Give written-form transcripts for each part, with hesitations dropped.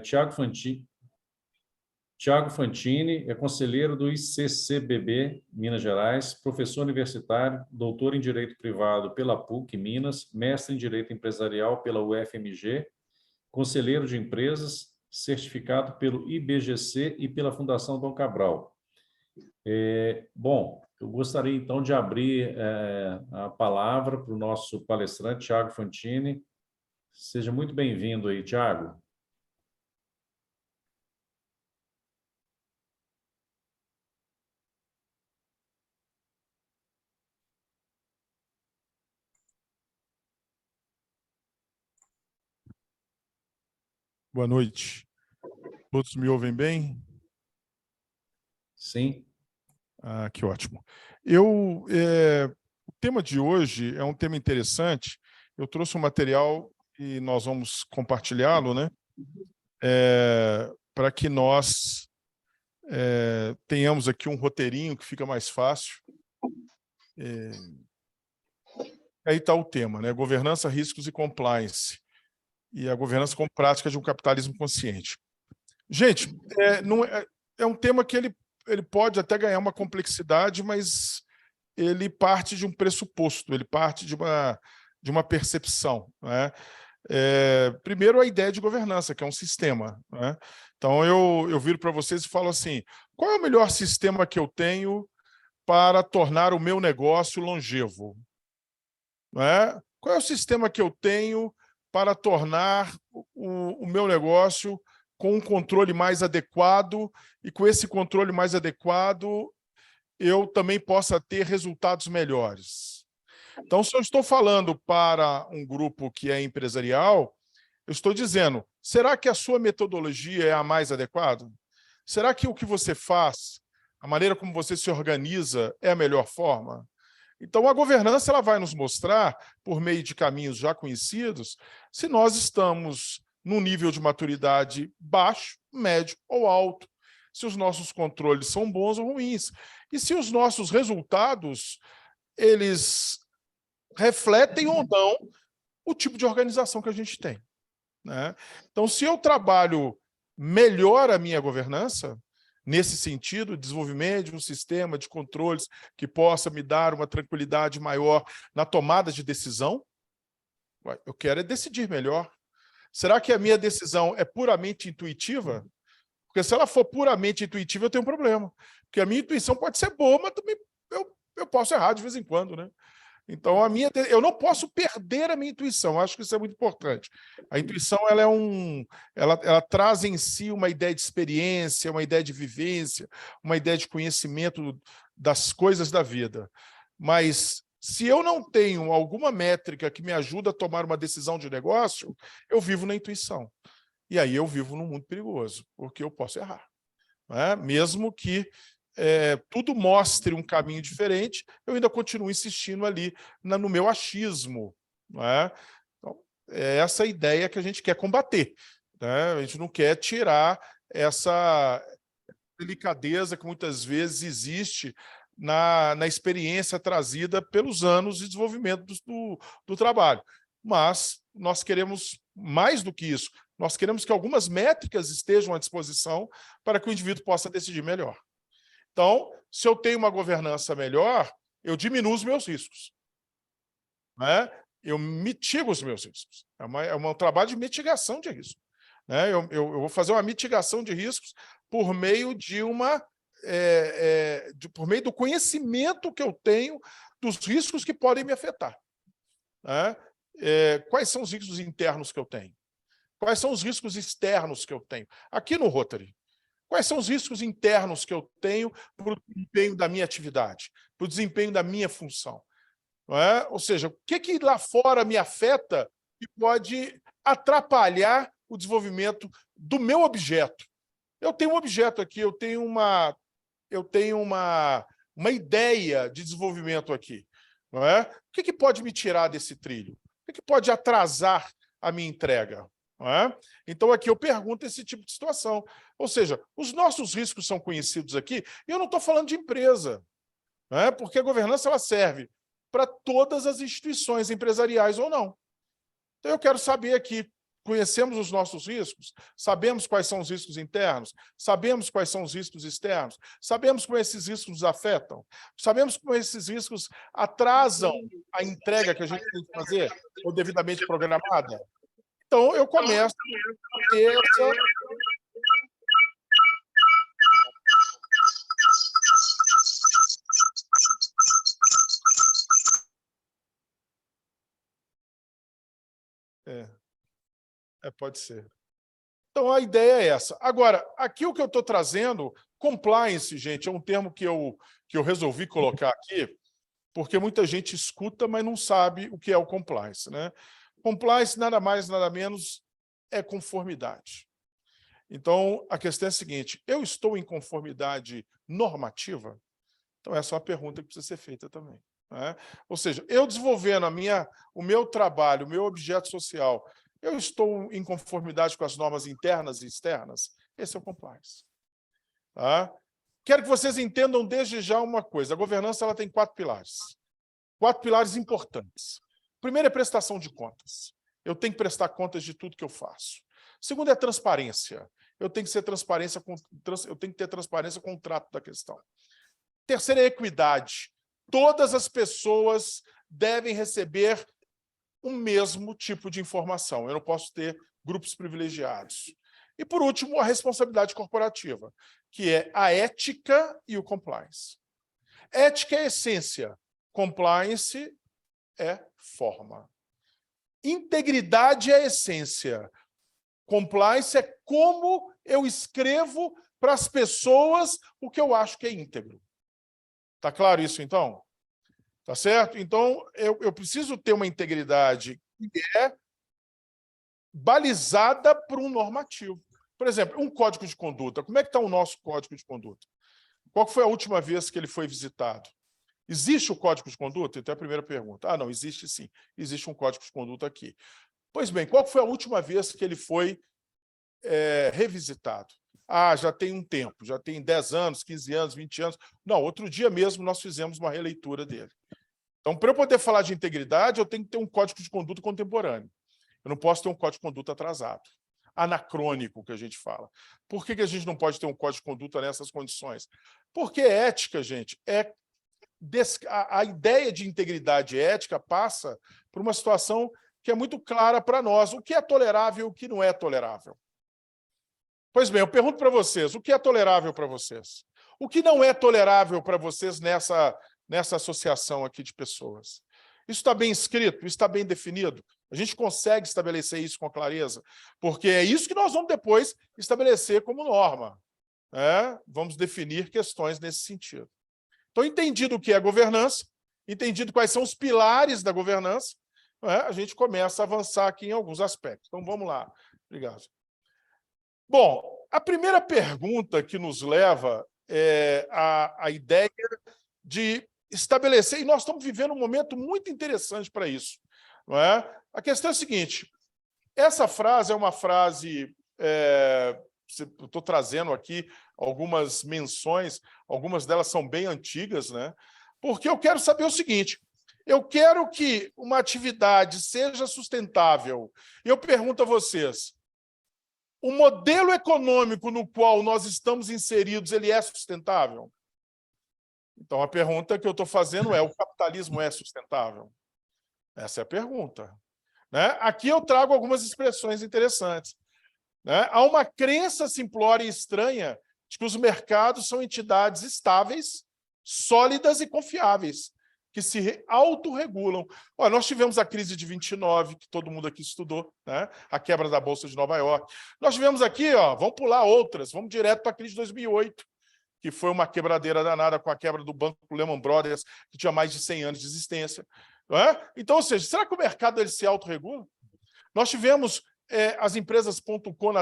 Tiago Fantini é conselheiro do ICCBB, Minas Gerais, professor universitário, doutor em Direito Privado pela PUC, Minas, mestre em Direito Empresarial pela UFMG, conselheiro de empresas, certificado pelo IBGC e pela Fundação Dom Cabral. Bom, eu gostaria então de abrir a palavra para o nosso palestrante, Tiago Fantini. Seja muito bem-vindo aí, Tiago. Boa noite. Todos me ouvem bem? Sim. Ah, que ótimo. O tema de hoje é um tema interessante. Eu trouxe um material e nós vamos compartilhá-lo, né? Para que nós tenhamos aqui um roteirinho que fica mais fácil. Aí está o tema, né? Governança, riscos e compliance. E a governança como prática de um capitalismo consciente. Gente, é um tema que ele pode até ganhar uma complexidade, mas ele parte de um pressuposto, ele parte de uma percepção, né? Primeiro, a ideia de governança, que é um sistema, né? Então, eu viro para vocês e falo assim, qual é o melhor sistema que eu tenho para tornar o meu negócio longevo? Né? Qual é o sistema que eu tenho para tornar o meu negócio com um controle mais adequado e com esse controle mais adequado eu também possa ter resultados melhores? Então, se eu estou falando para um grupo que é empresarial, eu estou dizendo, será que a sua metodologia é a mais adequada? Será que o que você faz, a maneira como você se organiza, é a melhor forma? Então, a governança ela vai nos mostrar, por meio de caminhos já conhecidos, se nós estamos num nível de maturidade baixo, médio ou alto, se os nossos controles são bons ou ruins, e se os nossos resultados eles refletem ou não o tipo de organização que a gente tem, né? Então, se eu trabalho melhor a minha governança, nesse sentido, desenvolvimento de um sistema de controles que possa me dar uma tranquilidade maior na tomada de decisão, eu quero é decidir melhor. Será que a minha decisão é puramente intuitiva? Porque se ela for puramente intuitiva, eu tenho um problema. Porque a minha intuição pode ser boa, mas também eu posso errar de vez em quando, né? Então, eu não posso perder a minha intuição. Acho que isso é muito importante. A intuição ela traz em si uma ideia de experiência, uma ideia de vivência, uma ideia de conhecimento das coisas da vida. Mas, se eu não tenho alguma métrica que me ajuda a tomar uma decisão de negócio, eu vivo na intuição. E aí eu vivo num mundo perigoso, porque eu posso errar, né? Mesmo que tudo mostre um caminho diferente, eu ainda continuo insistindo ali no meu achismo, né? Então, é essa ideia que a gente quer combater, né? A gente não quer tirar essa delicadeza que muitas vezes existe na experiência trazida pelos anos de desenvolvimento do trabalho. Mas nós queremos mais do que isso. Nós queremos que algumas métricas estejam à disposição para que o indivíduo possa decidir melhor. Então, se eu tenho uma governança melhor, eu diminuo os meus riscos, né? Eu mitigo os meus riscos. É um trabalho de mitigação de risco, né? Eu vou fazer uma mitigação de riscos por meio por meio do conhecimento que eu tenho dos riscos que podem me afetar, né? Quais são os riscos internos que eu tenho? Quais são os riscos externos que eu tenho? Aqui no Rotary, quais são os riscos internos que eu tenho para o desempenho da minha atividade, para o desempenho da minha função? Não é? Ou seja, o que lá fora me afeta e pode atrapalhar o desenvolvimento do meu objeto? Eu tenho um objeto aqui, eu tenho uma ideia de desenvolvimento aqui. Não é? O que pode me tirar desse trilho? O que pode atrasar a minha entrega? Não é? Então, aqui eu pergunto esse tipo de situação. Ou seja, os nossos riscos são conhecidos aqui, e eu não estou falando de empresa, não é? Porque a governança ela serve para todas as instituições empresariais ou não. Então, eu quero saber aqui conhecemos os nossos riscos, sabemos quais são os riscos internos, sabemos quais são os riscos externos, sabemos como esses riscos nos afetam, sabemos como esses riscos atrasam a entrega que a gente tem que fazer, ou devidamente programada. Então, eu começo a ter essa... pode ser. Então, a ideia é essa. Agora, aqui o que eu estou trazendo, compliance, gente, é um termo que eu resolvi colocar aqui, porque muita gente escuta, mas não sabe o que é o compliance, né? Compliance, nada mais, nada menos, é conformidade. Então, a questão é a seguinte, eu estou em conformidade normativa? Então, essa é uma pergunta que precisa ser feita também, né? Ou seja, eu desenvolvendo o meu trabalho, o meu objeto social, eu estou em conformidade com as normas internas e externas? Esse é o compliance. Tá? Quero que vocês entendam desde já uma coisa. A governança ela tem 4 pilares. 4 pilares importantes. Primeiro é prestação de contas. Eu tenho que prestar contas de tudo que eu faço. Segundo é transparência. Eu tenho que ter transparência com o trato da questão. Terceiro é equidade. Todas as pessoas devem receber o mesmo tipo de informação. Eu não posso ter grupos privilegiados. E, por último, a responsabilidade corporativa, que é a ética e o compliance. Ética é essência, compliance é forma. Integridade é essência, compliance é como eu escrevo para as pessoas o que eu acho que é íntegro. Está claro isso, então? Tá certo? Então, eu preciso ter uma integridade que é balizada por um normativo. Por exemplo, um código de conduta. Como é que está o nosso código de conduta? Qual foi a última vez que ele foi visitado? Existe o código de conduta? Então é a primeira pergunta. Ah, não, existe sim. Existe um código de conduta aqui. Pois bem, qual foi a última vez que ele foi revisitado? Ah, já tem um tempo, já tem 10 anos, 15 anos, 20 anos. Não, outro dia mesmo nós fizemos uma releitura dele. Então, para eu poder falar de integridade, eu tenho que ter um código de conduta contemporâneo. Eu não posso ter um código de conduta atrasado, anacrônico, que a gente fala. Por que a gente não pode ter um código de conduta nessas condições? Porque ética, gente, a ideia de integridade ética passa por uma situação que é muito clara para nós. O que é tolerável e o que não é tolerável? Pois bem, eu pergunto para vocês, o que é tolerável para vocês? O que não é tolerável para vocês nessa associação aqui de pessoas? Isso está bem escrito? Isso está bem definido? A gente consegue estabelecer isso com clareza? Porque é isso que nós vamos depois estabelecer como norma. Vamos definir questões nesse sentido. Então, entendido o que é governança, entendido quais são os pilares da governança, a gente começa a avançar aqui em alguns aspectos. Então, vamos lá. Obrigado. Bom, a primeira pergunta que nos leva é a ideia de estabelecer, e nós estamos vivendo um momento muito interessante para isso. Não é? A questão é a seguinte, essa frase é uma frase, eu estou trazendo aqui algumas menções, algumas delas são bem antigas, né? Porque eu quero saber o seguinte, eu quero que uma atividade seja sustentável. E eu pergunto a vocês, o modelo econômico no qual nós estamos inseridos, ele é sustentável? Então, a pergunta que eu estou fazendo é, o capitalismo é sustentável? Essa é a pergunta. Né? Aqui eu trago algumas expressões interessantes. Né? Há uma crença simplória e estranha de que os mercados são entidades estáveis, sólidas e confiáveis, que se autorregulam. Olha, nós tivemos a crise de 29, que todo mundo aqui estudou, né? A quebra da Bolsa de Nova York. Nós tivemos aqui, vamos pular outras, vamos direto para a crise de 2008, que foi uma quebradeira danada com a quebra do banco Lehman Brothers, que tinha mais de 100 anos de existência. Não é? Então, ou seja, será que o mercado ele se autorregula? Nós tivemos as empresas .com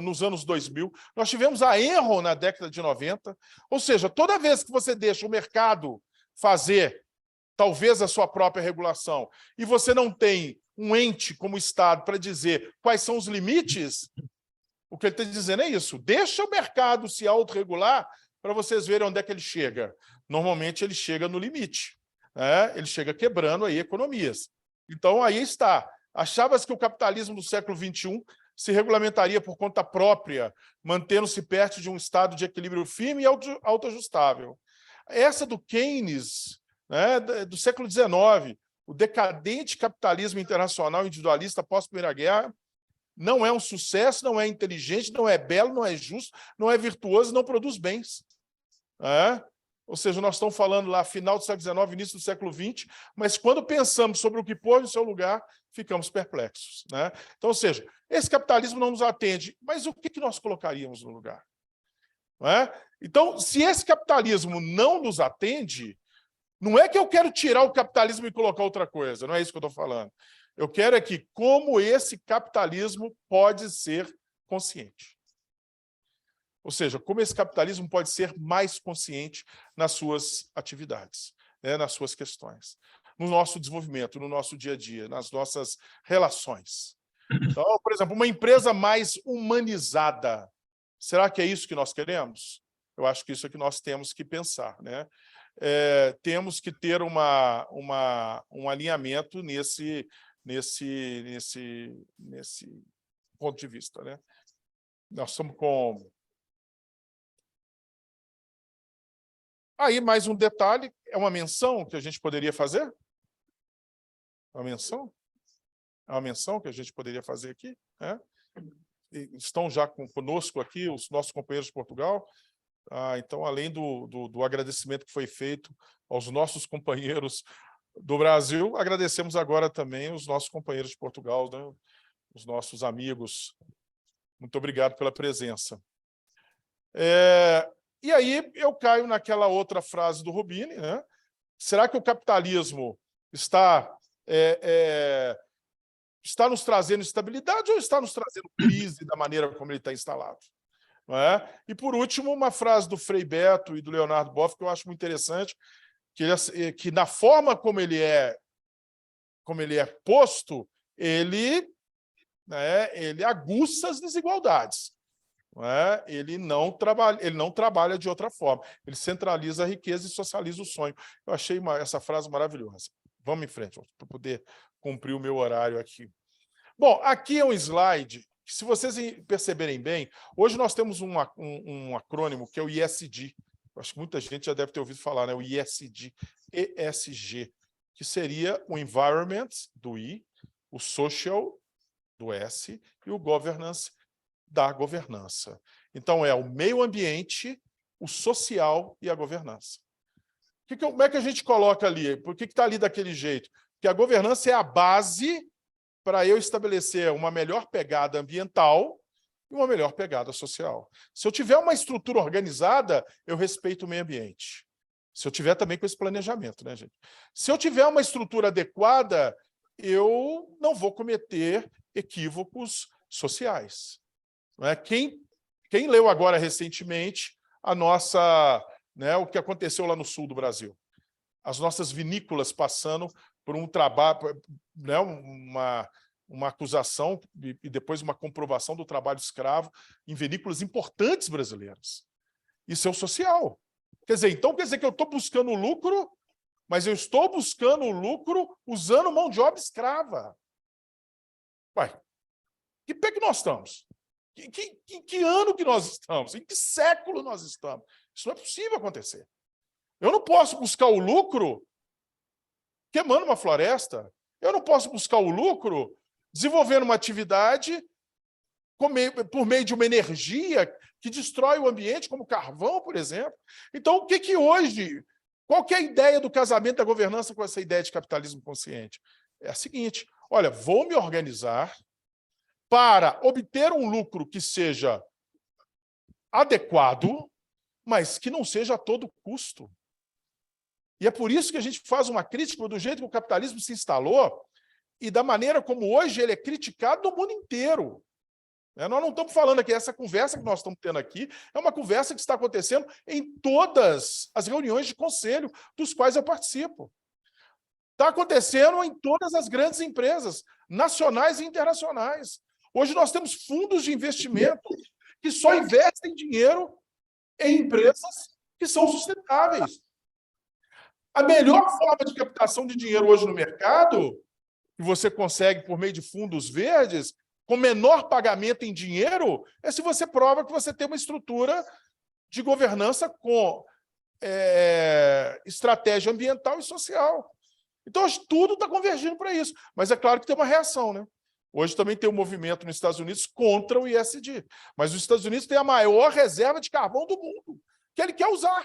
nos anos 2000, nós tivemos a Enron na década de 90, ou seja, toda vez que você deixa o mercado fazer, talvez, a sua própria regulação, e você não tem um ente como o Estado para dizer quais são os limites, o que ele está dizendo é isso, deixa o mercado se autorregular para vocês verem onde é que ele chega. Normalmente ele chega no limite, né? Ele chega quebrando aí economias. Então aí está, Achava-se que o capitalismo do século XXI se regulamentaria por conta própria, mantendo-se perto de um estado de equilíbrio firme e autoajustável. Essa do Keynes, né, do século XIX, o decadente capitalismo internacional individualista pós-Primeira Guerra, não é um sucesso, não é inteligente, não é belo, não é justo, não é virtuoso, não produz bens. Ou seja, nós estamos falando lá final do século XIX, início do século XX, mas quando pensamos sobre o que pôr no seu lugar, ficamos perplexos. Então, ou seja, esse capitalismo não nos atende, mas o que nós colocaríamos no lugar? Então, se esse capitalismo não nos atende, não é que eu quero tirar o capitalismo e colocar outra coisa, não é isso que eu estou falando. Eu quero é que como esse capitalismo pode ser consciente. Ou seja, como esse capitalismo pode ser mais consciente nas suas atividades, nas suas questões, no nosso desenvolvimento, no nosso dia a dia, nas nossas relações. Então, por exemplo, uma empresa mais humanizada. Será que é isso que nós queremos? Eu acho que isso é que nós temos que pensar. Temos que ter um alinhamento nesse ponto de vista. Nós estamos com... Aí, mais um detalhe, é uma menção que a gente poderia fazer? Uma menção? É uma menção que a gente poderia fazer aqui? Estão já conosco aqui os nossos companheiros de Portugal. Então, além do agradecimento que foi feito aos nossos companheiros do Brasil, agradecemos agora também os nossos companheiros de Portugal, os nossos amigos. Muito obrigado pela presença. E aí eu caio naquela outra frase do Rubini, Será que o capitalismo está nos trazendo estabilidade ou está nos trazendo crise da maneira como ele está instalado? E, por último, uma frase do Frei Beto e do Leonardo Boff, que eu acho muito interessante, que na forma como ele é posto, ele aguça as desigualdades. Ele não trabalha de outra forma. Ele centraliza a riqueza e socializa o sonho. Eu achei essa frase maravilhosa. Vamos em frente, para poder cumprir o meu horário aqui. Bom, aqui é um slide que, se vocês perceberem bem, hoje nós temos um acrônimo que é o ISD. Acho que muita gente já deve ter ouvido falar, o ISD, ESG, que seria o Environment, do I, o Social, do S, e o Governance, da governança. Então, é o meio ambiente, o social e a governança. Como é que a gente coloca ali? Por que está ali daquele jeito? Porque a governança é a base para eu estabelecer uma melhor pegada ambiental e uma melhor pegada social. Se eu tiver uma estrutura organizada, eu respeito o meio ambiente. Se eu tiver também com esse planejamento, gente? Se eu tiver uma estrutura adequada, eu não vou cometer equívocos sociais. Quem leu agora recentemente o que aconteceu lá no sul do Brasil? As nossas vinícolas passando por um trabalho, uma acusação e depois uma comprovação do trabalho escravo em vinícolas importantes brasileiras. Isso é o social. Quer dizer que eu estou buscando lucro, mas eu estou buscando o lucro usando mão de obra escrava. Que pé que nós estamos? Que ano que nós estamos? Em que século nós estamos? Isso não é possível acontecer. Eu não posso buscar o lucro queimando uma floresta. Eu não posso buscar o lucro desenvolvendo uma atividade por meio de uma energia que destrói o ambiente, como carvão, por exemplo. Então, qual que é a ideia do casamento da governança com essa ideia de capitalismo consciente? É a seguinte: olha, vou me organizar para obter um lucro que seja adequado, mas que não seja a todo custo. E é por isso que a gente faz uma crítica do jeito que o capitalismo se instalou e da maneira como hoje ele é criticado no mundo inteiro. Nós não estamos falando aqui, essa conversa que nós estamos tendo aqui é uma conversa que está acontecendo em todas as reuniões de conselho dos quais eu participo. Está acontecendo em todas as grandes empresas, nacionais e internacionais. Hoje nós temos fundos de investimento que só investem dinheiro em empresas que são sustentáveis. A melhor forma de captação de dinheiro hoje no mercado que você consegue por meio de fundos verdes, com menor pagamento em dinheiro, é se você prova que você tem uma estrutura de governança com estratégia ambiental e social. Então, tudo está convergindo para isso. Mas é claro que tem uma reação, né? Hoje também tem um movimento nos Estados Unidos contra o ISD. Mas os Estados Unidos têm a maior reserva de carvão do mundo, que ele quer usar.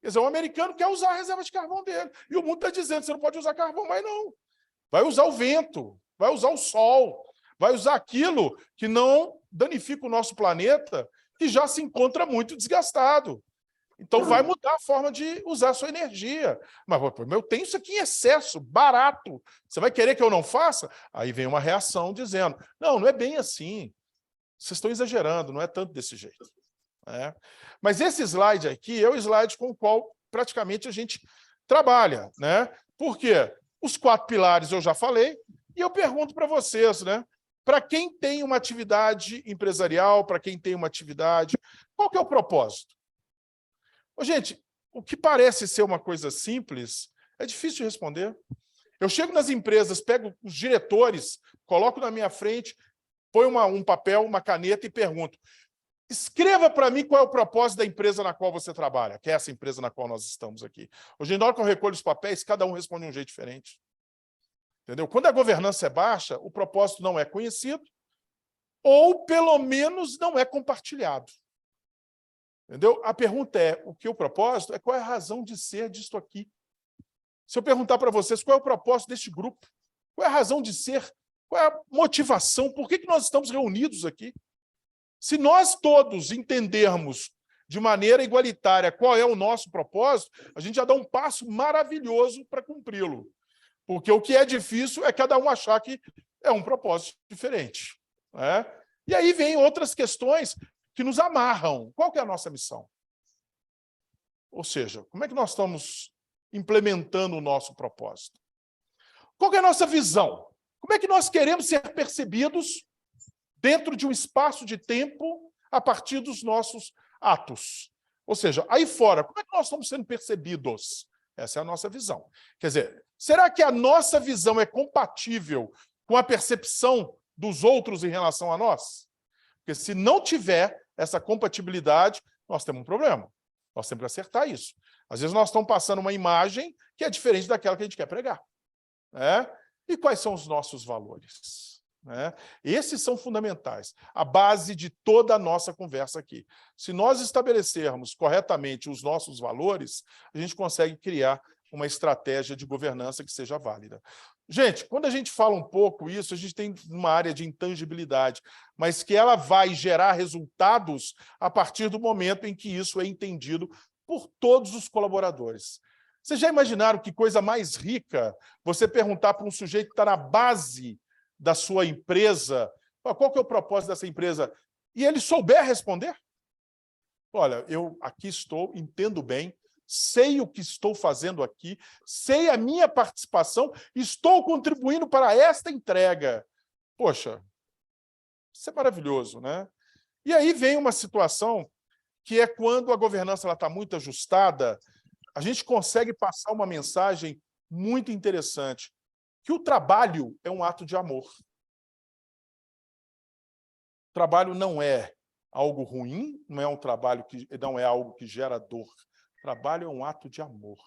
Quer dizer, o americano quer usar a reserva de carvão dele. E o mundo está dizendo que você não pode usar carvão mais, não. Vai usar o vento, vai usar o sol, vai usar aquilo que não danifica o nosso planeta, que já se encontra muito desgastado. Então, vai mudar a forma de usar a sua energia. Mas, eu tenho isso aqui em excesso, barato. Você vai querer que eu não faça? Aí vem uma reação dizendo, não é bem assim. Vocês estão exagerando, não é tanto desse jeito. Mas esse slide aqui é o slide com o qual praticamente a gente trabalha. Por quê? Os 4 pilares eu já falei, e eu pergunto para vocês, para quem tem uma atividade empresarial, para quem tem uma atividade, qual que é o propósito? Gente, o que parece ser uma coisa simples, é difícil de responder. Eu chego nas empresas, pego os diretores, coloco na minha frente, ponho um papel, uma caneta e pergunto, escreva para mim qual é o propósito da empresa na qual você trabalha, que é essa empresa na qual nós estamos aqui. Hoje, na hora que eu recolho os papéis, cada um responde de um jeito diferente. Entendeu? Quando a governança é baixa, o propósito não é conhecido ou, pelo menos, não é compartilhado. Entendeu? A pergunta é, o que é o propósito? É qual é a razão de ser disto aqui? Se eu perguntar para vocês qual é o propósito deste grupo, qual é a razão de ser, qual é a motivação, por que nós estamos reunidos aqui? Se nós todos entendermos de maneira igualitária qual é o nosso propósito, a gente já dá um passo maravilhoso para cumpri-lo. Porque o que é difícil é cada um achar que é um propósito diferente. E aí vem outras questões que nos amarram. Qual que é a nossa missão? Ou seja, como é que nós estamos implementando o nosso propósito? Qual que é a nossa visão? Como é que nós queremos ser percebidos dentro de um espaço de tempo a partir dos nossos atos? Ou seja, aí fora, como é que nós estamos sendo percebidos? Essa é a nossa visão. Quer dizer, será que a nossa visão é compatível com a percepção dos outros em relação a nós? Porque se não tiver essa compatibilidade, nós temos um problema. Nós temos que acertar isso. Às vezes nós estamos passando uma imagem que é diferente daquela que a gente quer pregar. E quais são os nossos valores? Esses são fundamentais. A base de toda a nossa conversa aqui. Se nós estabelecermos corretamente os nossos valores, a gente consegue criar uma estratégia de governança que seja válida. Gente, quando a gente fala um pouco isso, a gente tem uma área de intangibilidade, mas que ela vai gerar resultados a partir do momento em que isso é entendido por todos os colaboradores. Vocês já imaginaram que coisa mais rica você perguntar para um sujeito que está na base da sua empresa, qual que é o propósito dessa empresa, e ele souber responder? Olha, eu aqui estou, entendo bem, sei o que estou fazendo aqui, sei a minha participação, estou contribuindo para esta entrega. Poxa, isso é maravilhoso, E aí vem uma situação que é quando a governança está muito ajustada, a gente consegue passar uma mensagem muito interessante, que o trabalho é um ato de amor. O trabalho não é algo ruim, não é um trabalho que não é algo que gera dor. Trabalho é um ato de amor.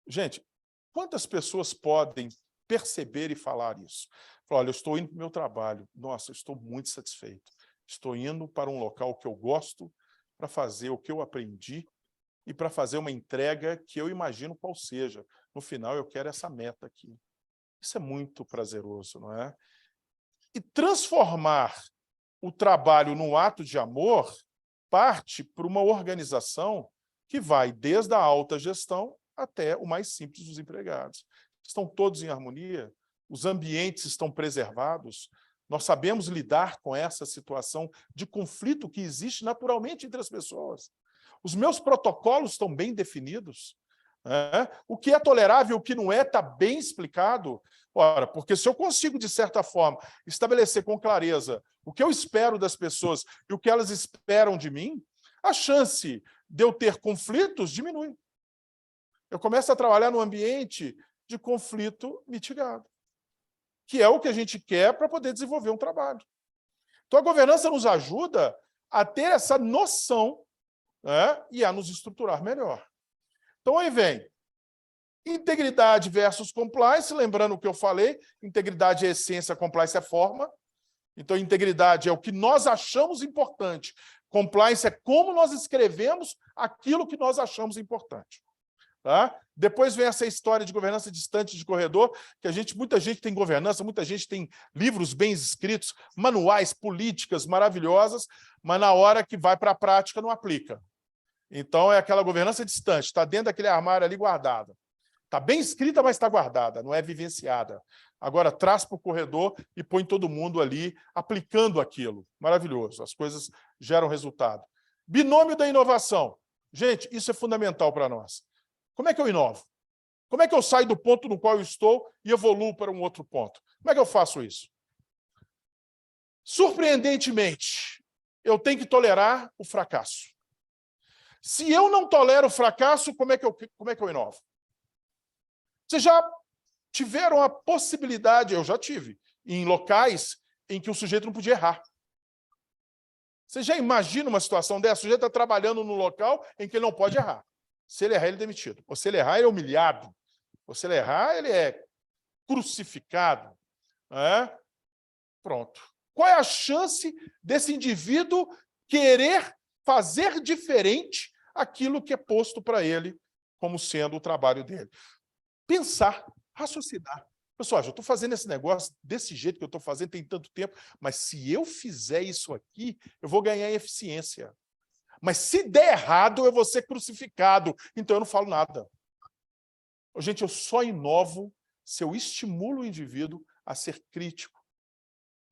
Gente, quantas pessoas podem perceber e falar isso? Olha, eu estou indo para o meu trabalho. Nossa, eu estou muito satisfeito. Estou indo para um local que eu gosto para fazer o que eu aprendi e para fazer uma entrega que eu imagino qual seja. No final, eu quero essa meta aqui. Isso é muito prazeroso, não é? E transformar o trabalho num ato de amor parte para uma organização que vai desde a alta gestão até o mais simples dos empregados. Estão todos em harmonia, os ambientes estão preservados, nós sabemos lidar com essa situação de conflito que existe naturalmente entre as pessoas. Os meus protocolos estão bem definidos. O que é tolerável e o que não é está bem explicado. Ora, porque se eu consigo, de certa forma, estabelecer com clareza o que eu espero das pessoas e o que elas esperam de mim, a chance de eu ter conflitos diminui. Eu começo a trabalhar num ambiente de conflito mitigado, que é o que a gente quer para poder desenvolver um trabalho. Então, a governança nos ajuda a ter essa noção, né, e a nos estruturar melhor. Então, aí vem integridade versus compliance, lembrando o que eu falei, integridade é essência, compliance é forma. Então, integridade é o que nós achamos importante. Compliance é como nós escrevemos aquilo que nós achamos importante. Tá? Depois vem essa história de governança distante de corredor, que muita gente tem governança, muita gente tem livros bem escritos, manuais, políticas maravilhosas, mas na hora que vai para a prática não aplica. Então, é aquela governança distante, está dentro daquele armário ali guardada. Está bem escrita, mas está guardada, não é vivenciada. Agora, traz para o corredor e põe todo mundo ali aplicando aquilo. Maravilhoso, as coisas geram resultado. Binômio da inovação. Gente, isso é fundamental para nós. Como é que eu inovo? Como é que eu saio do ponto no qual eu estou e evoluo para um outro ponto? Como é que eu faço isso? Surpreendentemente, eu tenho que tolerar o fracasso. Se eu não tolero o fracasso, como é que eu inovo? Vocês já tiveram a possibilidade, eu já tive, em locais em que o sujeito não podia errar. Você já imagina uma situação dessa? O sujeito está trabalhando num local em que ele não pode errar. Se ele errar, ele é demitido. Ou se ele errar, ele é humilhado. Ou se ele errar, ele é crucificado. Né? Pronto. Qual é a chance desse indivíduo querer fazer diferente aquilo que é posto para ele como sendo o trabalho dele? Pensar, raciocinar. Pessoal, já estou fazendo esse negócio desse jeito que eu estou fazendo tem tanto tempo, mas se eu fizer isso aqui, eu vou ganhar em eficiência. Mas se der errado, eu vou ser crucificado. Então eu não falo nada. Gente, eu só inovo se eu estimulo o indivíduo a ser crítico,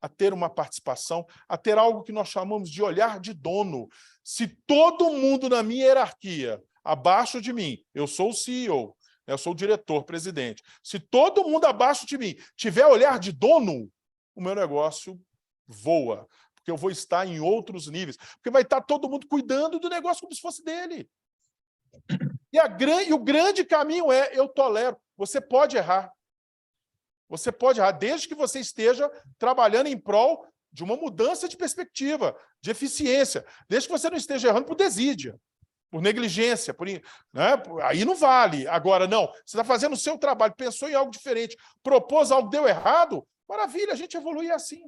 a ter uma participação, a ter algo que nós chamamos de olhar de dono. Se todo mundo na minha hierarquia, abaixo de mim, eu sou o CEO, eu sou o diretor, presidente. Se todo mundo abaixo de mim tiver olhar de dono, o meu negócio voa. Porque eu vou estar em outros níveis. Porque vai estar todo mundo cuidando do negócio como se fosse dele. E o grande caminho é, eu tolero. Você pode errar. Você pode errar, desde que você esteja trabalhando em prol de uma mudança de perspectiva, de eficiência. Desde que você não esteja errando por desídia, por negligência, né? Aí não vale. Agora, não, você está fazendo o seu trabalho, pensou em algo diferente, propôs algo, deu errado, maravilha, a gente evolui assim.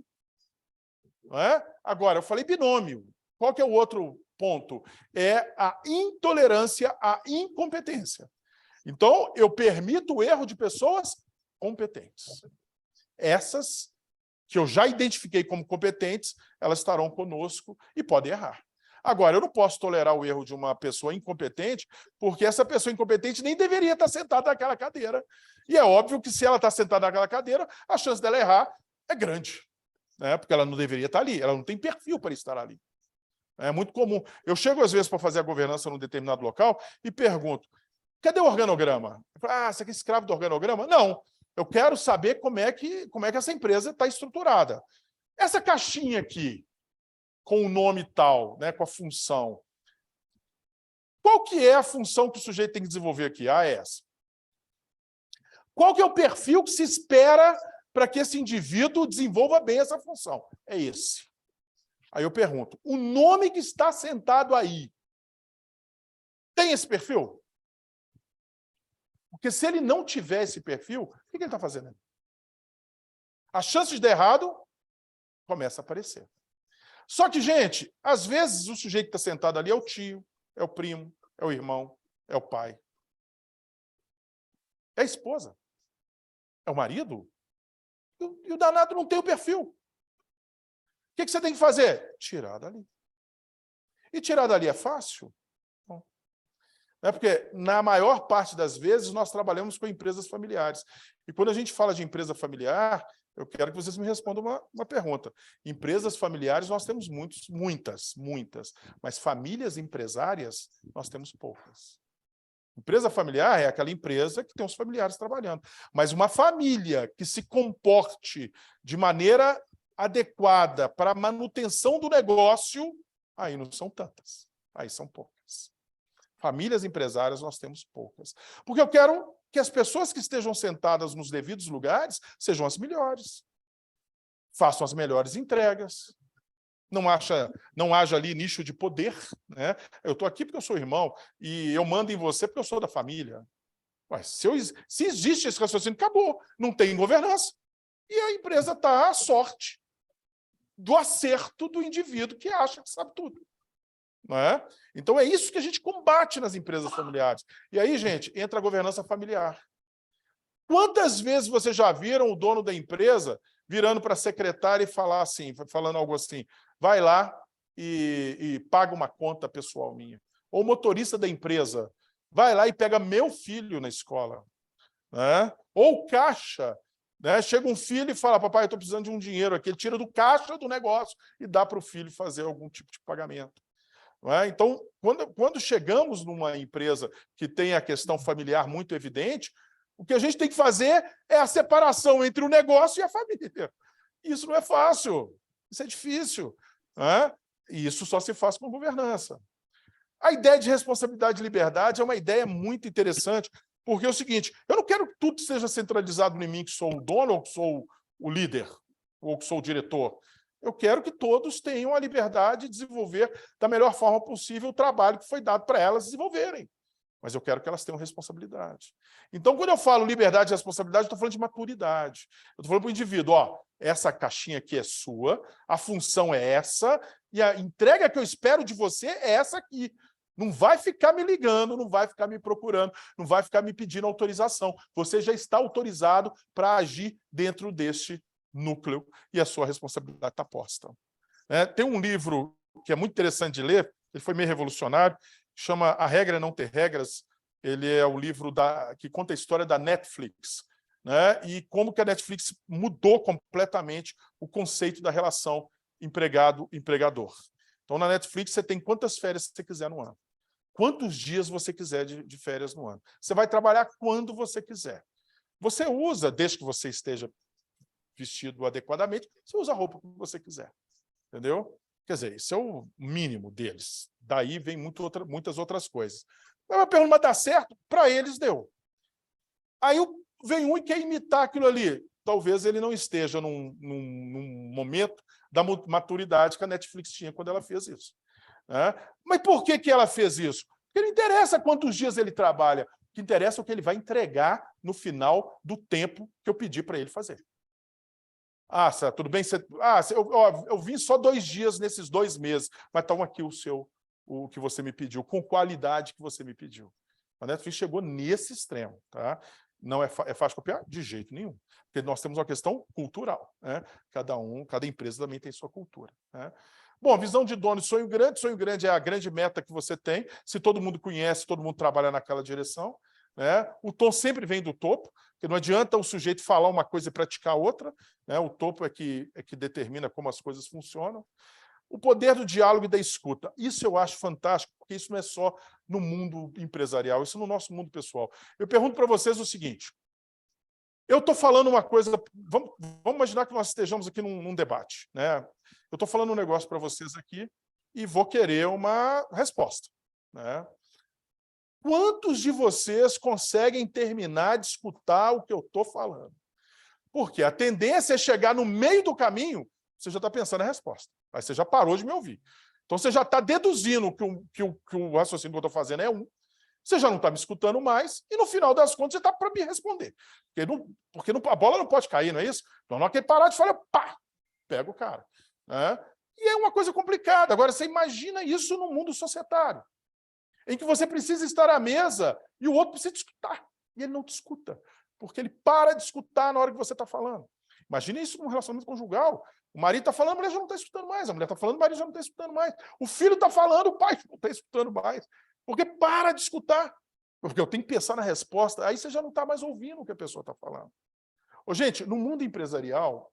Não é? Agora, eu falei binômio. Qual que é o outro ponto? É a intolerância à incompetência. Então, eu permito o erro de pessoas competentes. Essas que eu já identifiquei como competentes, elas estarão conosco e podem errar. Agora, eu não posso tolerar o erro de uma pessoa incompetente, porque essa pessoa incompetente nem deveria estar sentada naquela cadeira. E é óbvio que se ela está sentada naquela cadeira, a chance dela errar é grande, né? Porque ela não deveria estar ali, ela não tem perfil para estar ali. É muito comum. Eu chego, às vezes, para fazer a governança num determinado local e pergunto, cadê o organograma? Eu falo, você é escravo do organograma? Não, eu quero saber como é que essa empresa está estruturada. Essa caixinha aqui, com o nome tal, né, com a função. Qual que é a função que o sujeito tem que desenvolver aqui? Ah, é essa. Qual que é o perfil que se espera para que esse indivíduo desenvolva bem essa função? É esse. Aí eu pergunto, o nome que está sentado aí tem esse perfil? Porque se ele não tiver esse perfil, o que ele está fazendo? A chance de dar errado começa a aparecer. Só que, gente, às vezes o sujeito que está sentado ali é o tio, é o primo, é o irmão, é o pai. É a esposa. É o marido. E o danado não tem o perfil. O que você tem que fazer? Tirar dali. E tirar dali é fácil? Não. Não é porque, na maior parte das vezes, nós trabalhamos com empresas familiares. E quando a gente fala de empresa familiar, eu quero que vocês me respondam uma pergunta. Empresas familiares nós temos muitas. Mas famílias empresárias nós temos poucas. Empresa familiar é aquela empresa que tem os familiares trabalhando. Mas uma família que se comporte de maneira adequada para a manutenção do negócio, aí não são tantas. Aí são poucas. Famílias empresárias nós temos poucas. Porque eu quero que as pessoas que estejam sentadas nos devidos lugares sejam as melhores. Façam as melhores entregas. Não haja ali nicho de poder, né? Eu estou aqui porque eu sou irmão e eu mando em você porque eu sou da família. Ué, se existe esse raciocínio, acabou. Não tem governança. E a empresa está à sorte do acerto do indivíduo que acha que sabe tudo. Não é? Então, é isso que a gente combate nas empresas familiares. E aí, gente, entra a governança familiar. Quantas vezes vocês já viram o dono da empresa virando para a secretária e falando algo assim, vai lá e paga uma conta pessoal minha. Ou o motorista da empresa, vai lá e pega meu filho na escola. Né? Ou o caixa, né? Chega um filho e fala, papai, eu estou precisando de um dinheiro aqui. Ele tira do caixa do negócio e dá para o filho fazer algum tipo de pagamento. Não é? Então, quando chegamos numa empresa que tem a questão familiar muito evidente, o que a gente tem que fazer é a separação entre o negócio e a família. Isso não é fácil, isso é difícil. Não é? E isso só se faz com governança. A ideia de responsabilidade e liberdade é uma ideia muito interessante, porque é o seguinte, eu não quero que tudo seja centralizado em mim, que sou o dono, ou que sou o líder, ou que sou o diretor. Eu quero que todos tenham a liberdade de desenvolver da melhor forma possível o trabalho que foi dado para elas desenvolverem. Mas eu quero que elas tenham responsabilidade. Então, quando eu falo liberdade e responsabilidade, eu estou falando de maturidade. Eu estou falando para o indivíduo, ó, essa caixinha aqui é sua, a função é essa, e a entrega que eu espero de você é essa aqui. Não vai ficar me ligando, não vai ficar me procurando, não vai ficar me pedindo autorização. Você já está autorizado para agir dentro deste núcleo e a sua responsabilidade está posta. Tem um livro que é muito interessante de ler, ele foi meio revolucionário, chama A Regra é Não Ter Regras. Ele é o livro que conta a história da Netflix, né? E como que a Netflix mudou completamente o conceito da relação empregado-empregador. Então, na Netflix, você tem quantas férias você quiser no ano. Quantos dias você quiser de férias no ano. Você vai trabalhar quando você quiser. Você usa, desde que você esteja vestido adequadamente, você usa a roupa que você quiser. Entendeu? Quer dizer, isso é o mínimo deles. Daí vem muitas outras coisas. Mas pergunta, mas dá certo? Para eles deu. Aí vem um e quer imitar aquilo ali. Talvez ele não esteja num momento da maturidade que a Netflix tinha quando ela fez isso. Mas por que ela fez isso? Porque não interessa quantos dias ele trabalha. O que interessa é o que ele vai entregar no final do tempo que eu pedi para ele fazer. Ah, Sérgio, tudo bem? Eu vim só 2 dias nesses 2 meses, mas estão aqui o que você me pediu, com qualidade que você me pediu. A Netflix chegou nesse extremo. Tá? Não é fácil copiar? De jeito nenhum. Porque nós temos uma questão cultural. Né? Cada empresa também tem sua cultura. Né? Bom, visão de dono, sonho grande é a grande meta que você tem. Se todo mundo conhece, todo mundo trabalha naquela direção. Né? O tom sempre vem do topo, porque não adianta o sujeito falar uma coisa e praticar outra. Né? O topo é que determina como as coisas funcionam. O poder do diálogo e da escuta. Isso eu acho fantástico, porque isso não é só no mundo empresarial, isso é no nosso mundo pessoal. Eu pergunto para vocês o seguinte, eu estou falando uma coisa, vamos imaginar que nós estejamos aqui num debate. Né? Eu estou falando um negócio para vocês aqui e vou querer uma resposta. Né? Quantos de vocês conseguem terminar de escutar o que eu estou falando? Porque a tendência é chegar no meio do caminho, você já está pensando na resposta. Aí você já parou de me ouvir. Então você já está deduzindo que o raciocínio que eu estou fazendo é você já não está me escutando mais, e no final das contas você está para me responder. Porque a bola não pode cair, não é isso? Então, na hora que ele parar de falar, pá, pega o cara. Né? E é uma coisa complicada. Agora, você imagina isso no mundo societário, em que você precisa estar à mesa e o outro precisa te escutar. E ele não te escuta, porque ele para de escutar na hora que você está falando. Imagine isso num relacionamento conjugal. O marido está falando, a mulher já não está escutando mais. A mulher está falando, o marido já não está escutando mais. O filho está falando, o pai não está escutando mais. Porque para de escutar. Porque eu tenho que pensar na resposta. Aí você já não está mais ouvindo o que a pessoa está falando. Gente, no mundo empresarial,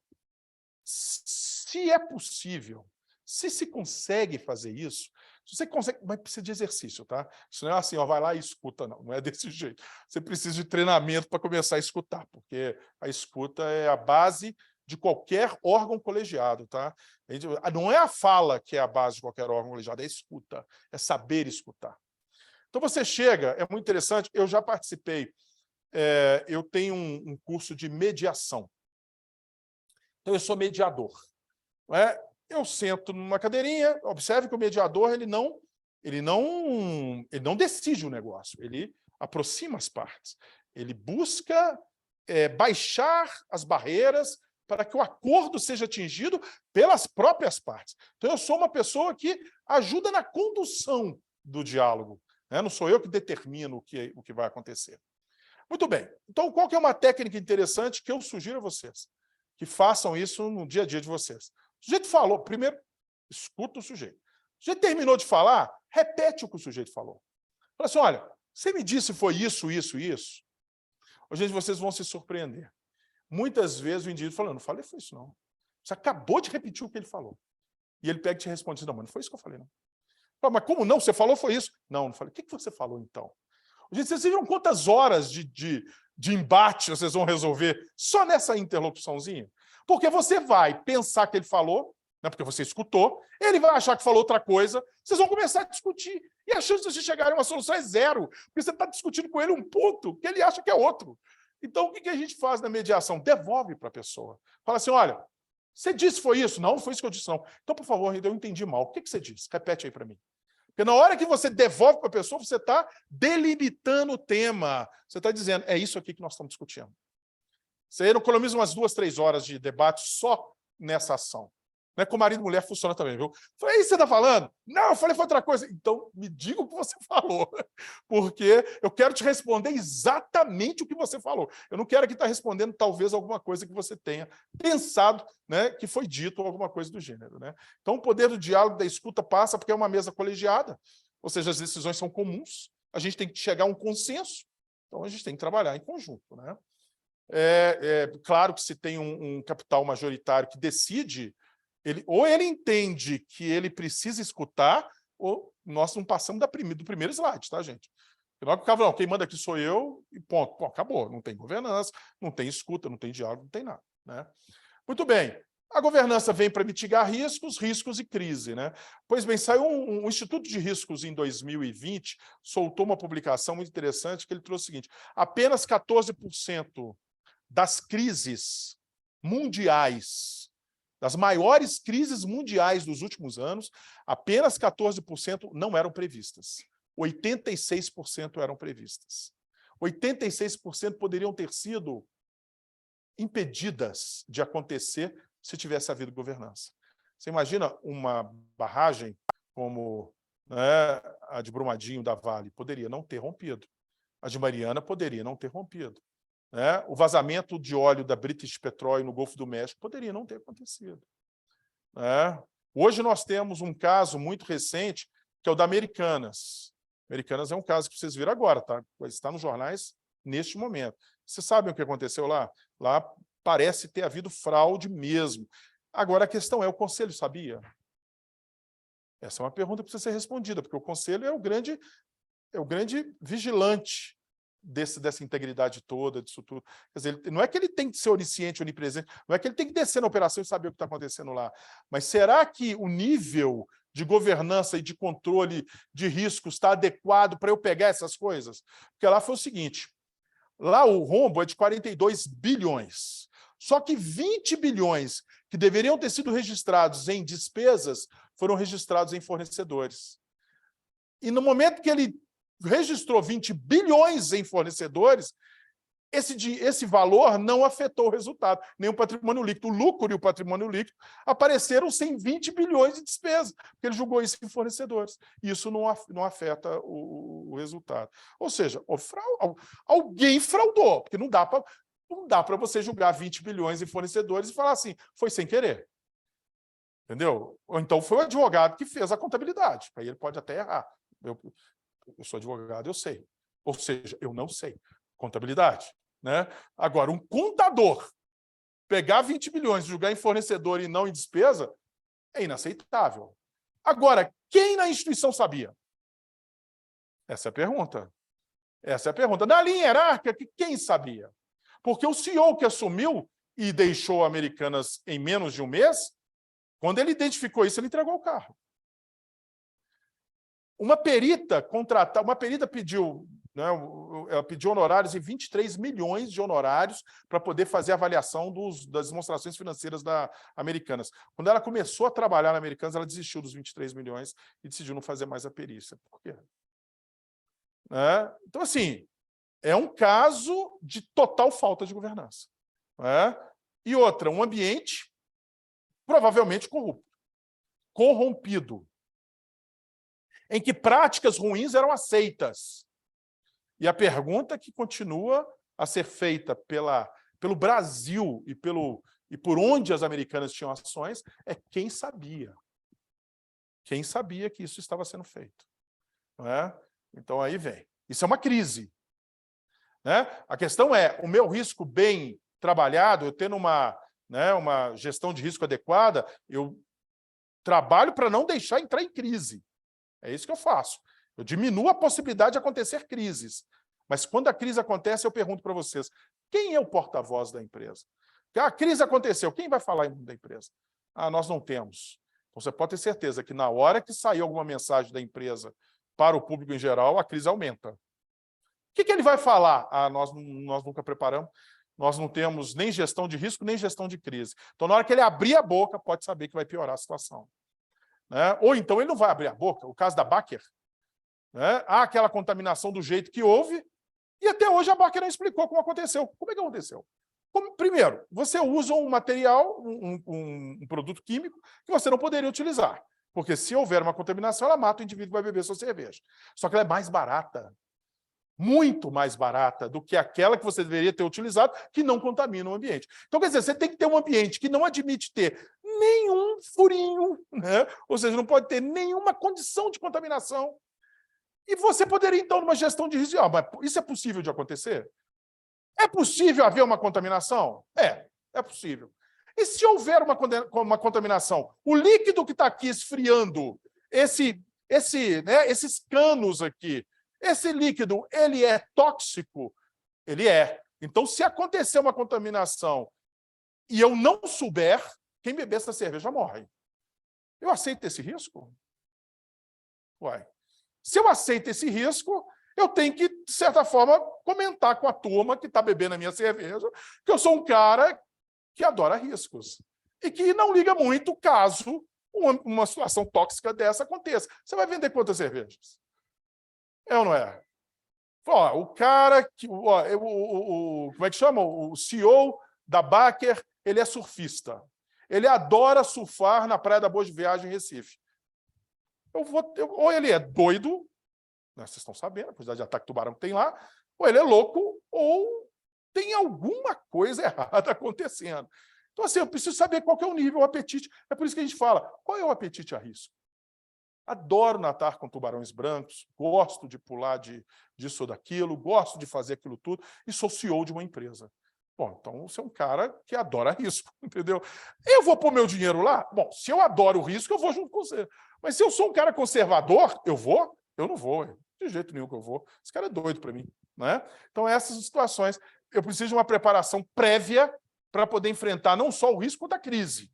se é possível, se consegue fazer isso, se você consegue, mas precisa de exercício, tá? Isso não é assim, ó, vai lá e escuta, não é desse jeito. Você precisa de treinamento para começar a escutar, porque a escuta é a base de qualquer órgão colegiado, tá? Não é a fala que é a base de qualquer órgão colegiado, é a escuta, é saber escutar. Então, você chega, é muito interessante, eu já participei, eu tenho um curso de mediação. Então, eu sou mediador. Não é? Eu sento numa cadeirinha, observe que o mediador ele não decide o negócio, ele aproxima as partes. Ele busca baixar as barreiras para que o acordo seja atingido pelas próprias partes. Então, eu sou uma pessoa que ajuda na condução do diálogo. Né? Não sou eu que determino o que vai acontecer. Muito bem. Então, qual que é uma técnica interessante que eu sugiro a vocês? Que façam isso no dia a dia de vocês. O sujeito falou, primeiro, escuta o sujeito. O sujeito terminou de falar, repete o que o sujeito falou. Fala assim, olha, você me disse foi isso, isso, isso? Gente, vocês vão se surpreender. Muitas vezes o indivíduo fala, não falei foi isso não. Você acabou de repetir o que ele falou. E ele pega e te responde, não, mas não foi isso que eu falei, não. Fala, mas como não? Você falou foi isso? Não falei. O que você falou, então? Gente, vocês viram quantas horas de embate vocês vão resolver só nessa interlocuçãozinha? Porque você vai pensar que ele falou, né, porque você escutou, ele vai achar que falou outra coisa, vocês vão começar a discutir. E a chance de vocês chegarem a uma solução é zero, porque você está discutindo com ele um ponto que ele acha que é outro. Então, o que a gente faz na mediação? Devolve para a pessoa. Fala assim, olha, você disse foi isso? Não, não foi isso que eu disse, não. Então, por favor, eu entendi mal. O que você disse? Repete aí para mim. Porque na hora que você devolve para a pessoa, você está delimitando o tema. Você está dizendo, é isso aqui que nós estamos discutindo. Você economiza umas 2, 3 horas de debate só nessa ação. Não é com marido e mulher funciona também, viu? Falei, isso você está falando? Não, eu falei foi outra coisa. Então, me diga o que você falou. Porque eu quero te responder exatamente o que você falou. Eu não quero aqui estar respondendo talvez alguma coisa que você tenha pensado, né, que foi dito ou alguma coisa do gênero. Né? Então, o poder do diálogo, da escuta passa porque é uma mesa colegiada. Ou seja, as decisões são comuns. A gente tem que chegar a um consenso. Então, a gente tem que trabalhar em conjunto. Né? Claro que se tem um capital majoritário que decide, ou ele entende que ele precisa escutar, ou nós não passamos do primeiro slide, tá, gente? Não, quem manda aqui sou eu, e ponto. Pô, acabou. Não tem governança, não tem escuta, não tem diálogo, não tem nada. Né? Muito bem. A governança vem para mitigar riscos e crise. Né? Pois bem, saiu um Instituto de Riscos em 2020, soltou uma publicação muito interessante que ele trouxe o seguinte, apenas 14% das crises mundiais, das maiores crises mundiais dos últimos anos, apenas 14% não eram previstas. 86% eram previstas. 86% poderiam ter sido impedidas de acontecer se tivesse havido governança. Você imagina uma barragem como, né, a de Brumadinho da Vale? Poderia não ter rompido. A de Mariana poderia não ter rompido. Né? O vazamento de óleo da British Petroleum no Golfo do México poderia não ter acontecido. Né? Hoje nós temos um caso muito recente, que é o da Americanas. Americanas é um caso que vocês viram agora, tá? Está nos jornais neste momento. Vocês sabem o que aconteceu lá? Lá parece ter havido fraude mesmo. Agora a questão é, o Conselho sabia? Essa é uma pergunta que precisa ser respondida, porque o Conselho é o grande vigilante dessa integridade toda, disso tudo. Quer dizer, não é que ele tem que ser onisciente, onipresente, não é que ele tem que descer na operação e saber o que está acontecendo lá. Mas será que o nível de governança e de controle de riscos está adequado para eu pegar essas coisas? Porque lá foi o seguinte, lá o rombo é de 42 bilhões. Só que 20 bilhões que deveriam ter sido registrados em despesas foram registrados em fornecedores. E no momento que ele registrou 20 bilhões em fornecedores, esse valor não afetou o resultado, nem o patrimônio líquido. O lucro e o patrimônio líquido apareceram sem 20 bilhões de despesas, porque ele julgou isso em fornecedores. E isso não afeta o resultado. Ou seja, alguém fraudou, porque não dá para você julgar 20 bilhões em fornecedores e falar assim, foi sem querer. Entendeu? Ou então foi o advogado que fez a contabilidade. Aí ele pode até errar. Eu sou advogado, eu sei. Ou seja, eu não sei. Contabilidade. Né? Agora, um contador pegar 20 bilhões e julgar em fornecedor e não em despesa é inaceitável. Agora, quem na instituição sabia? Essa é a pergunta. Essa é a pergunta. Na linha hierárquica, quem sabia? Porque o CEO que assumiu e deixou a Americanas em menos de um mês, quando ele identificou isso, ele entregou o carro. Uma perita pediu, né, ela pediu honorários em 23 milhões de honorários para poder fazer a avaliação das demonstrações financeiras da Americanas. Quando ela começou a trabalhar na Americanas, ela desistiu dos 23 milhões e decidiu não fazer mais a perícia. Por quê? Então, assim, é um caso de total falta de governança. E outra, um ambiente provavelmente corrompido, em que práticas ruins eram aceitas. E a pergunta que continua a ser feita pelo Brasil e por onde as Americanas tinham ações é quem sabia. Quem sabia que isso estava sendo feito. Então, aí vem. Isso é uma crise. A questão é, o meu risco bem trabalhado, eu tendo uma gestão de risco adequada, eu trabalho para não deixar entrar em crise. É isso que eu faço. Eu diminuo a possibilidade de acontecer crises. Mas quando a crise acontece, eu pergunto para vocês, quem é o porta-voz da empresa? A crise aconteceu, quem vai falar em nome da empresa? Nós não temos. Então, você pode ter certeza que na hora que sair alguma mensagem da empresa para o público em geral, a crise aumenta. O que ele vai falar? Nós nunca preparamos, nós não temos nem gestão de risco, nem gestão de crise. Então, na hora que ele abrir a boca, pode saber que vai piorar a situação. Ou então ele não vai abrir a boca. O caso da Baker, há aquela contaminação do jeito que houve, e até hoje a Baker não explicou como aconteceu. Como é que aconteceu? Primeiro, você usa um material, um produto químico, que você não poderia utilizar. Porque se houver uma contaminação, ela mata o indivíduo que vai beber sua cerveja. Só que ela é mais barata. Muito mais barata do que aquela que você deveria ter utilizado, que não contamina o ambiente. Então, quer dizer, você tem que ter um ambiente que não admite ter nenhum furinho, ou seja, não pode ter nenhuma condição de contaminação. E você poderia, então, numa gestão de risco, mas isso é possível de acontecer? É possível haver uma contaminação? É possível. E se houver uma contaminação, o líquido que está aqui esfriando, esses canos aqui, esse líquido, ele é tóxico? Ele é. Então, se acontecer uma contaminação e eu não souber, quem beber essa cerveja morre. Eu aceito esse risco? Se eu aceito esse risco, eu tenho que, de certa forma, comentar com a turma que está bebendo a minha cerveja, que eu sou um cara que adora riscos e que não liga muito caso uma situação tóxica dessa aconteça. Você vai vender quantas cervejas? É ou não é? O cara que... como é que chama? O CEO da Baker, ele é surfista. Ele adora surfar na Praia da Boa Viagem, em Recife. Ou ele é doido, vocês estão sabendo, a quantidade de ataque de tubarão que tem lá, ou ele é louco, ou tem alguma coisa errada acontecendo. Então, assim, eu preciso saber qual que é o nível, o apetite. É por isso que a gente fala, qual é o apetite a risco? Adoro nadar com tubarões brancos, gosto de pular disso ou daquilo, gosto de fazer aquilo tudo, e sou CEO de uma empresa. Bom, então você é um cara que adora risco, entendeu? Eu vou pôr meu dinheiro lá? Bom, se eu adoro o risco, eu vou junto com você. Mas se eu sou um cara conservador, eu vou? Eu não vou, de jeito nenhum que eu vou. Esse cara é doido para mim. Então, essas situações, eu preciso de uma preparação prévia para poder enfrentar não só o risco da crise.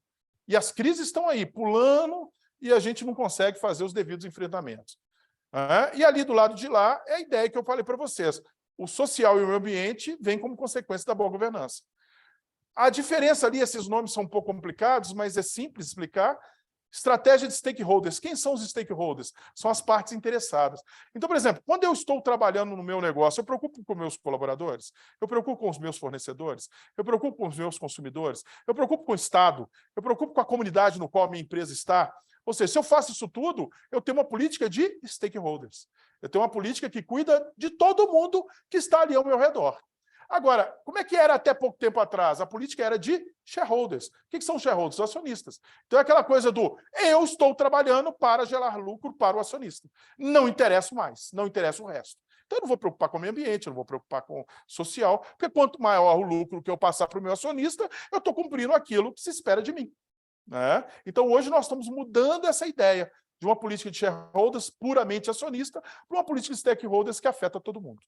E as crises estão aí, pulando, e a gente não consegue fazer os devidos enfrentamentos. E ali do lado de lá é a ideia que eu falei para vocês. O social e o meio ambiente vêm como consequência da boa governança. A diferença ali, esses nomes são um pouco complicados, mas é simples explicar. Estratégia de stakeholders. Quem são os stakeholders? São as partes interessadas. Então, por exemplo, quando eu estou trabalhando no meu negócio, eu preocupo com meus colaboradores, eu preocupo com os meus fornecedores, eu preocupo com os meus consumidores, eu preocupo com o Estado, eu preocupo com a comunidade no qual a minha empresa está. Ou seja, se eu faço isso tudo, eu tenho uma política de stakeholders. Eu tenho uma política que cuida de todo mundo que está ali ao meu redor. Agora, como é que era até pouco tempo atrás? A política era de shareholders. O que são shareholders? Os acionistas. Então é aquela coisa do eu estou trabalhando para gerar lucro para o acionista. Não interessa mais, não interessa o resto. Então eu não vou preocupar com o meio ambiente, eu não vou preocupar com o social, porque quanto maior o lucro que eu passar para o meu acionista, eu estou cumprindo aquilo que se espera de mim. Então hoje nós estamos mudando essa ideia de uma política de shareholders puramente acionista para uma política de stakeholders que afeta todo mundo.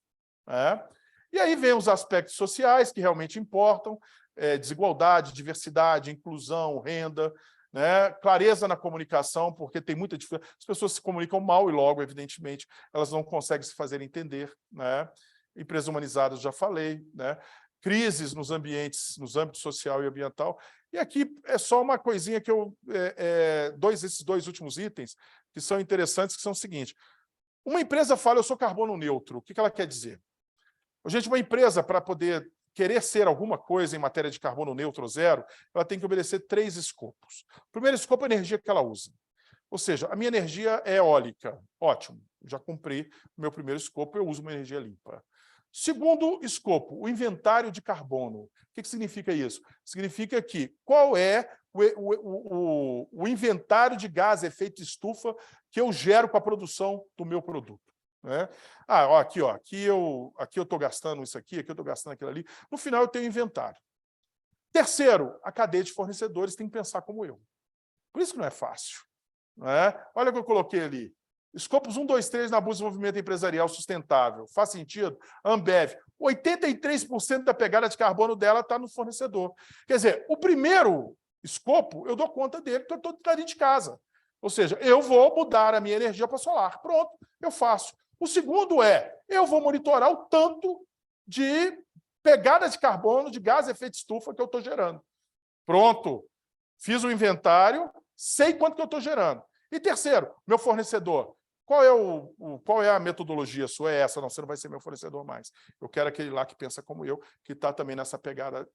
E aí vem os aspectos sociais que realmente importam, desigualdade, diversidade, inclusão, renda, né? Clareza na comunicação, porque tem muita dificuldade. As pessoas se comunicam mal e logo, evidentemente, elas não conseguem se fazer entender, né? Empresas humanizadas, já falei, né? Crises nos ambientes, nos âmbitos social e ambiental. E aqui é só uma coisinha que eu... esses dois últimos itens que são interessantes, que são o seguinte. Uma empresa fala, eu sou carbono neutro. O que ela quer dizer? Gente, uma empresa, para poder querer ser alguma coisa em matéria de carbono neutro ou zero, ela tem que obedecer 3 escopos. O primeiro escopo é a energia que ela usa. Ou seja, a minha energia é eólica. Ótimo, já cumpri o meu primeiro escopo, eu uso uma energia limpa. Segundo escopo, o inventário de carbono. O que significa isso? Significa que qual é o inventário de gás efeito estufa que eu gero com a produção do meu produto. Né? Aqui eu estou gastando isso aqui eu estou gastando aquilo ali. No final, eu tenho inventário. Terceiro, a cadeia de fornecedores tem que pensar como eu. Por isso que não é fácil. Não é? Olha o que eu coloquei ali. Escopos 1, 2, 3 na busca de desenvolvimento empresarial sustentável. Faz sentido? Ambev. 83% da pegada de carbono dela está no fornecedor. Quer dizer, o primeiro escopo, eu dou conta dele, porque eu estou dentro de casa. Ou seja, eu vou mudar a minha energia para solar. Pronto, eu faço. O segundo é, eu vou monitorar o tanto de pegada de carbono, de gás de efeito estufa que eu estou gerando. Pronto. Fiz o inventário, sei quanto que eu estou gerando. E terceiro, meu fornecedor. Qual é a metodologia sua? É essa, não, você não vai ser meu fornecedor mais. Eu quero aquele lá que pensa como eu, que está também nessa pegada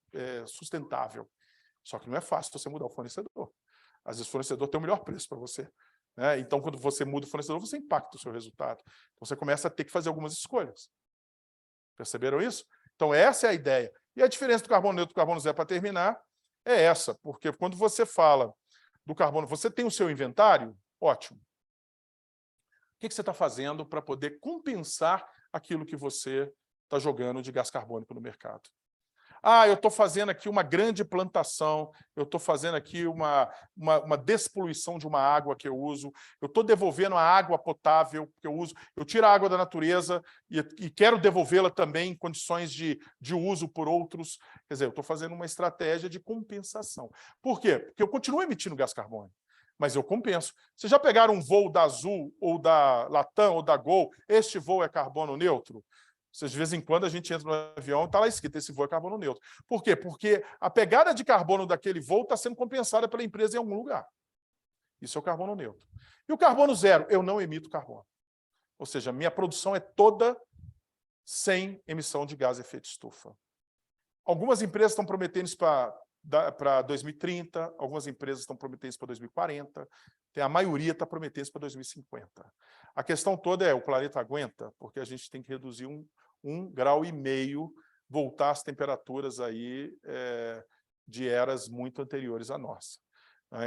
sustentável. Só que não é fácil você mudar o fornecedor. Às vezes o fornecedor tem o melhor preço para você. Né? Então, quando você muda o fornecedor, você impacta o seu resultado. Então, você começa a ter que fazer algumas escolhas. Perceberam isso? Então, essa é a ideia. E a diferença do carbono neutro e do carbono zero, para terminar, é essa. Porque quando você fala do carbono, você tem o seu inventário, ótimo. O que você está fazendo para poder compensar aquilo que você está jogando de gás carbônico no mercado? Eu estou fazendo aqui uma grande plantação, eu estou fazendo aqui uma despoluição de uma água que eu uso, eu estou devolvendo a água potável que eu uso, eu tiro a água da natureza e quero devolvê-la também em condições de uso por outros. Quer dizer, eu estou fazendo uma estratégia de compensação. Por quê? Porque eu continuo emitindo gás carbônico, mas eu compenso. Vocês já pegaram um voo da Azul, ou da Latam, ou da Gol? Este voo é carbono neutro? De vez em quando a gente entra no avião e está lá escrito, esse voo é carbono neutro. Por quê? Porque a pegada de carbono daquele voo está sendo compensada pela empresa em algum lugar. Isso é o carbono neutro. E o carbono zero? Eu não emito carbono. Ou seja, minha produção é toda sem emissão de gás de efeito estufa. Algumas empresas estão prometendo isso para 2030, algumas empresas estão prometendo isso para 2040, a maioria está prometendo isso para 2050. A questão toda é, o planeta aguenta? Porque a gente tem que reduzir 1,5 grau, voltar às temperaturas aí, de eras muito anteriores à nossa.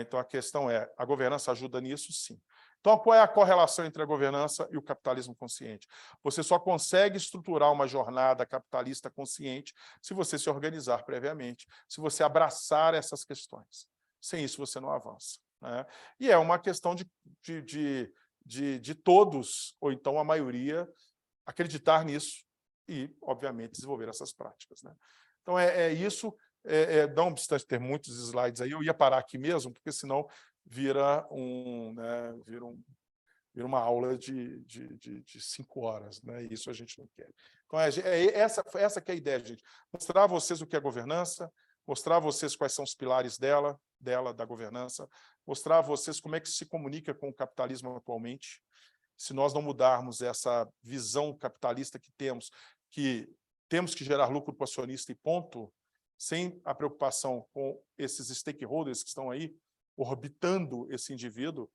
Então, a questão é, a governança ajuda nisso? Sim. Então, qual é a correlação entre a governança e o capitalismo consciente? Você só consegue estruturar uma jornada capitalista consciente se você se organizar previamente, se você abraçar essas questões. Sem isso, você não avança. Né? E é uma questão de todos, ou então a maioria, acreditar nisso e, obviamente, desenvolver essas práticas. Né? Então, isso. Não obstante ter muitos slides aí, eu ia parar aqui mesmo, porque senão vira uma aula de 5 horas, né? E isso a gente não quer. Então, essa que é a ideia, gente. Mostrar a vocês o que é governança, mostrar a vocês quais são os pilares da governança, mostrar a vocês como é que se comunica com o capitalismo atualmente. Se nós não mudarmos essa visão capitalista que temos que gerar lucro para o acionista e ponto, sem a preocupação com esses stakeholders que estão aí orbitando esse indivíduo,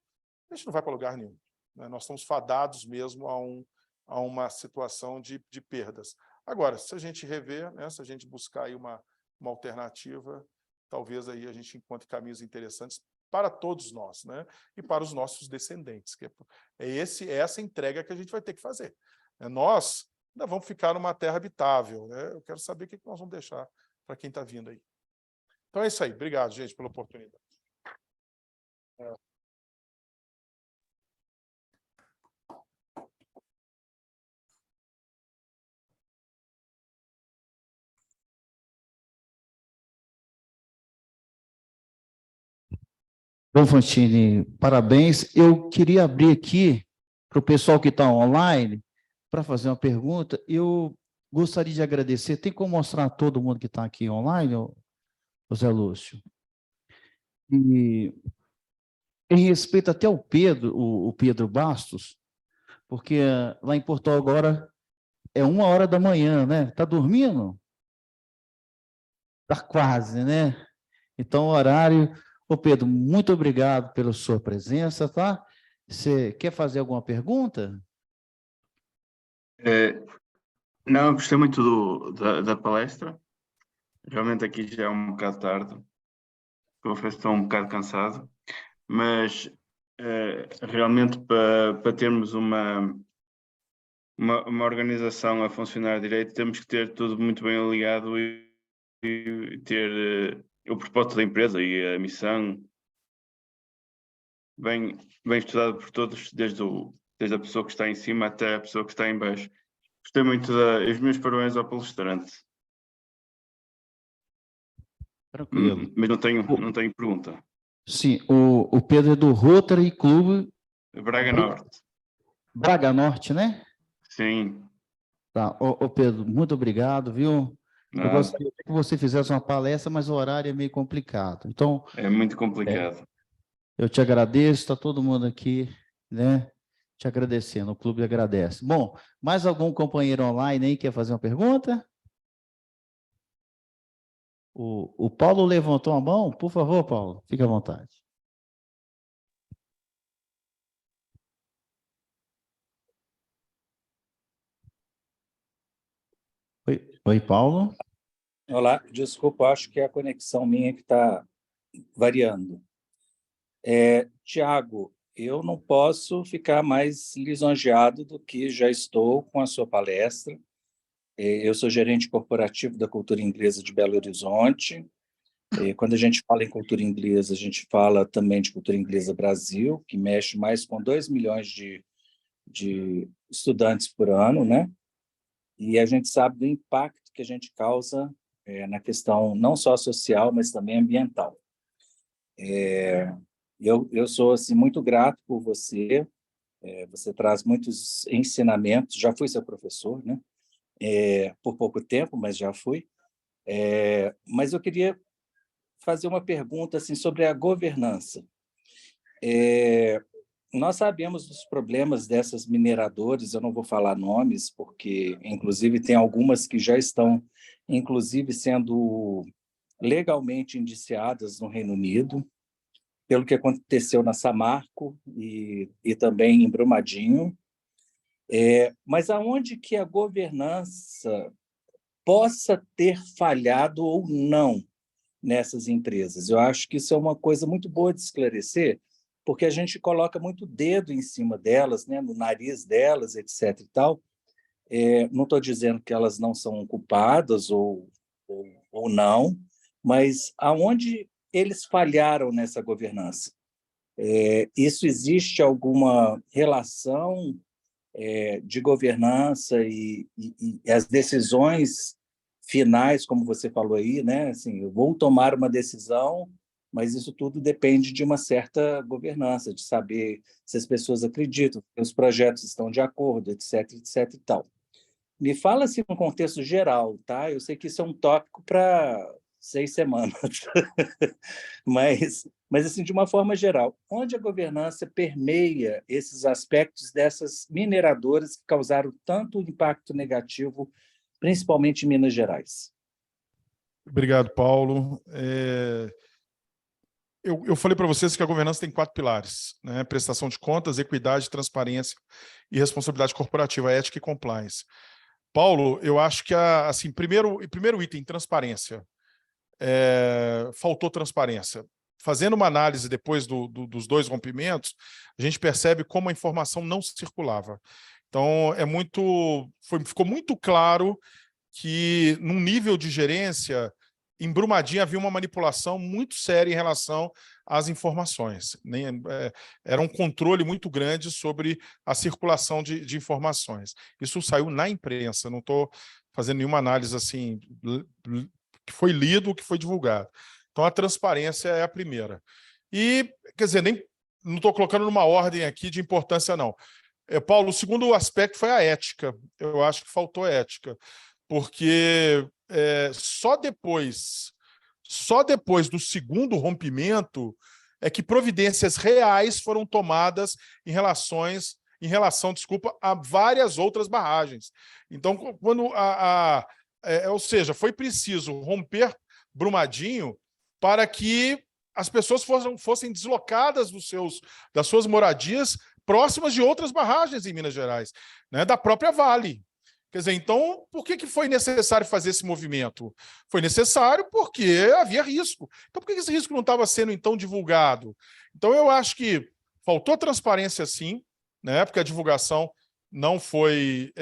a gente não vai para lugar nenhum. Né? Nós estamos fadados mesmo a uma situação de perdas. Agora, se a gente rever, né, se a gente buscar aí uma alternativa, talvez aí a gente encontre caminhos interessantes para todos nós, né? E para os nossos descendentes. Que é essa entrega que a gente vai ter que fazer. Nós ainda vamos ficar numa terra habitável. Né? Eu quero saber o que nós vamos deixar para quem está vindo aí. Então é isso aí. Obrigado, gente, pela oportunidade. Bom, Fantini, parabéns. Eu queria abrir aqui para o pessoal que está online para fazer uma pergunta. Eu gostaria de agradecer. Tem como mostrar a todo mundo que está aqui online, ô Zé Lúcio? E em respeito até ao Pedro, o Pedro Bastos, porque lá em Portugal agora é 1h da manhã, né? Está dormindo? Está quase, né? Então, o horário... Ô, Pedro, muito obrigado pela sua presença, tá? Você quer fazer alguma pergunta? Não, eu gostei muito da palestra. Realmente aqui já é um bocado tarde. Confesso que estou um bocado cansado. Mas realmente para termos uma organização a funcionar direito, temos que ter tudo muito bem ligado e ter o propósito da empresa e a missão bem estudado por todos, desde a pessoa que está em cima até a pessoa que está em baixo. Gostei muito os meus parabéns ao palestrante. Tranquilo. Mas não tenho pergunta. Sim, o Pedro é do Rotary Clube Braga Norte. Braga Norte, né? Sim. Tá. Ô Pedro, muito obrigado, viu? Eu gostaria que você fizesse uma palestra, mas o horário é meio complicado. Então, é muito complicado. Eu te agradeço, está todo mundo aqui, né? Te agradecendo, o clube agradece. Bom, mais algum companheiro online aí quer fazer uma pergunta? O Paulo levantou a mão, por favor, Paulo, fique à vontade. Oi, Paulo. Olá, desculpa, acho que é a conexão minha que está variando. Tiago, eu não posso ficar mais lisonjeado do que já estou com a sua palestra. Eu sou gerente corporativo da cultura inglesa de Belo Horizonte. Quando a gente fala em cultura inglesa, a gente fala também de cultura inglesa Brasil, que mexe mais com 2 milhões de estudantes por ano, né? E a gente sabe do impacto que a gente causa na questão não só social, mas também ambiental. Eu sou assim, muito grato por você. Você traz muitos ensinamentos. Já fui seu professor, né? Por pouco tempo, mas já fui. Mas eu queria fazer uma pergunta assim, sobre a governança. Nós sabemos dos problemas dessas mineradoras, eu não vou falar nomes, porque, inclusive, tem algumas que já estão, inclusive, sendo legalmente indiciadas no Reino Unido, pelo que aconteceu na Samarco e também em Brumadinho. Mas aonde que a governança possa ter falhado ou não nessas empresas? Eu acho que isso é uma coisa muito boa de esclarecer, porque a gente coloca muito dedo em cima delas, né, no nariz delas, etc. e tal. Não estou dizendo que elas não são culpadas ou não, mas aonde eles falharam nessa governança? Isso existe alguma relação de governança e as decisões finais, como você falou aí, né? Assim, eu vou tomar uma decisão, mas isso tudo depende de uma certa governança, de saber se as pessoas acreditam, se os projetos estão de acordo, etc, etc e tal. Me fala assim no contexto geral, tá? Eu sei que isso é um tópico para 6 semanas, mas assim, de uma forma geral, onde a governança permeia esses aspectos dessas mineradoras que causaram tanto impacto negativo, principalmente em Minas Gerais? Obrigado, Paulo. Eu falei para vocês que a governança tem 4 pilares, né? Prestação de contas, equidade, transparência e responsabilidade corporativa, ética e compliance. Paulo, eu acho que assim, primeiro item, transparência. Faltou transparência. Fazendo uma análise depois dos 2 rompimentos, a gente percebe como a informação não circulava. Então, ficou muito claro que, num nível de gerência, em Brumadinho havia uma manipulação muito séria em relação às informações. Era um controle muito grande sobre a circulação de informações. Isso saiu na imprensa, não estou fazendo nenhuma análise assim, que foi lido, que foi divulgado. Então, a transparência é a primeira. E, quer dizer, não estou colocando numa ordem aqui de importância, não. Paulo, o segundo aspecto foi a ética. Eu acho que faltou ética, porque só depois do segundo rompimento é que providências reais foram tomadas em relação, a várias outras barragens. Então, quando ou seja, foi preciso romper Brumadinho para que as pessoas fossem deslocadas das suas moradias próximas de outras barragens em Minas Gerais, né, da própria Vale. Quer dizer, então, por que foi necessário fazer esse movimento? Foi necessário porque havia risco. Então, por que esse risco não estava sendo, então, divulgado? Então, eu acho que faltou transparência, sim, né, porque a divulgação não foi...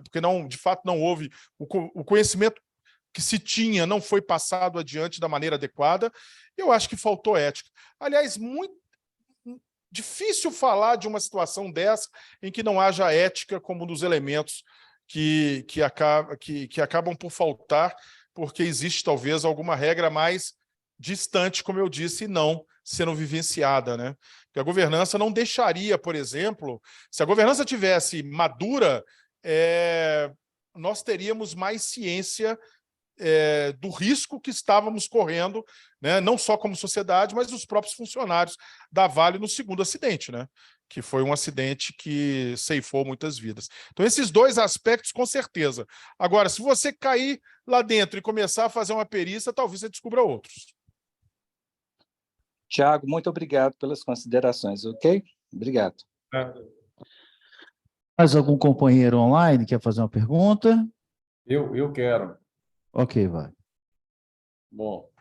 porque não, de fato, não houve... O conhecimento que se tinha não foi passado adiante da maneira adequada. Eu acho que faltou ética. Aliás, muito difícil falar de uma situação dessa em que não haja ética como um dos elementos que acabam por faltar, porque existe talvez alguma regra mais distante, como eu disse, e não sendo vivenciada, né? Porque a governança não deixaria, por exemplo, se a governança tivesse madura, nós teríamos mais ciência do risco que estávamos correndo, né, não só como sociedade, mas os próprios funcionários da Vale no segundo acidente, né, que foi um acidente que ceifou muitas vidas. Então, esses dois aspectos, com certeza. Agora, se você cair lá dentro e começar a fazer uma perícia, talvez você descubra outros. Tiago, muito obrigado pelas considerações, ok? Obrigado. Mais algum companheiro online quer fazer uma pergunta? Eu quero. Ok, vai. Bom,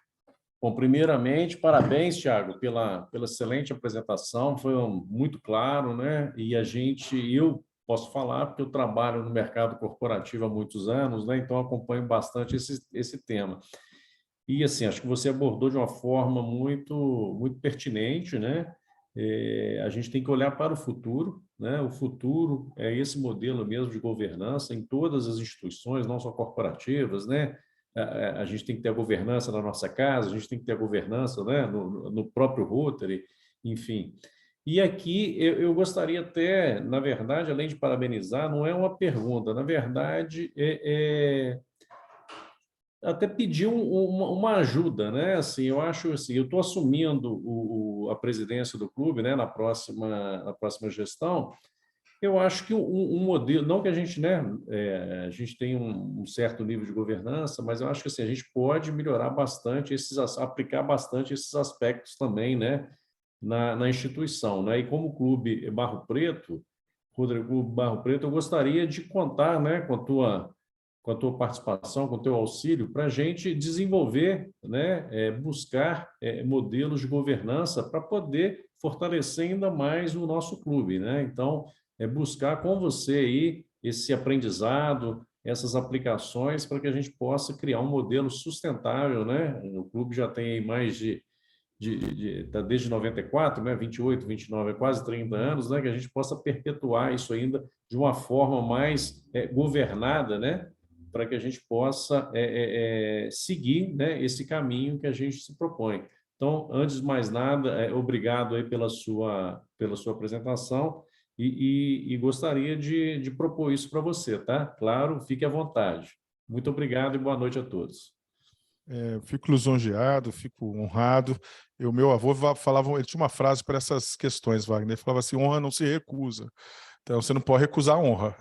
primeiramente, parabéns, Thiago, pela excelente apresentação, foi muito claro, né? E eu posso falar porque eu trabalho no mercado corporativo há muitos anos, né? Então acompanho bastante esse tema. E assim, acho que você abordou de uma forma muito pertinente, né? A gente tem que olhar para o futuro, né? O futuro é esse modelo mesmo de governança em todas as instituições, não só corporativas, né? A gente tem que ter a governança na nossa casa, a gente tem que ter a governança, né, no próprio Rotary, enfim. E aqui eu gostaria até, na verdade, além de parabenizar, não é uma pergunta, na verdade, até pedir uma ajuda, né? Assim, eu acho assim, eu estou assumindo a presidência do clube, né, na próxima gestão. Eu acho que um modelo, não que a gente, né, a gente tem um certo nível de governança, mas eu acho que assim, a gente pode melhorar bastante aplicar bastante esses aspectos também, né, na instituição, né? E como clube Barro Preto, Rodrigo Clube Barro Preto, eu gostaria de contar, né, com a tua participação, com o teu auxílio, para a gente desenvolver, né, buscar modelos de governança para poder fortalecer ainda mais o nosso clube, né? Então, buscar com você aí esse aprendizado, essas aplicações, para que a gente possa criar um modelo sustentável, né? O clube já tem mais desde 94, né? 28, 29, quase 30 anos, né? Que a gente possa perpetuar isso ainda de uma forma mais governada, né? Para que a gente possa seguir, né, esse caminho que a gente se propõe. Então, antes de mais nada, obrigado aí pela sua apresentação e gostaria de propor isso para você, tá? Claro, fique à vontade. Muito obrigado e boa noite a todos. Fico lisonjeado, fico honrado. O meu avô falava, ele tinha uma frase para essas questões, Wagner, ele falava assim, honra não se recusa. Então, você não pode recusar a honra.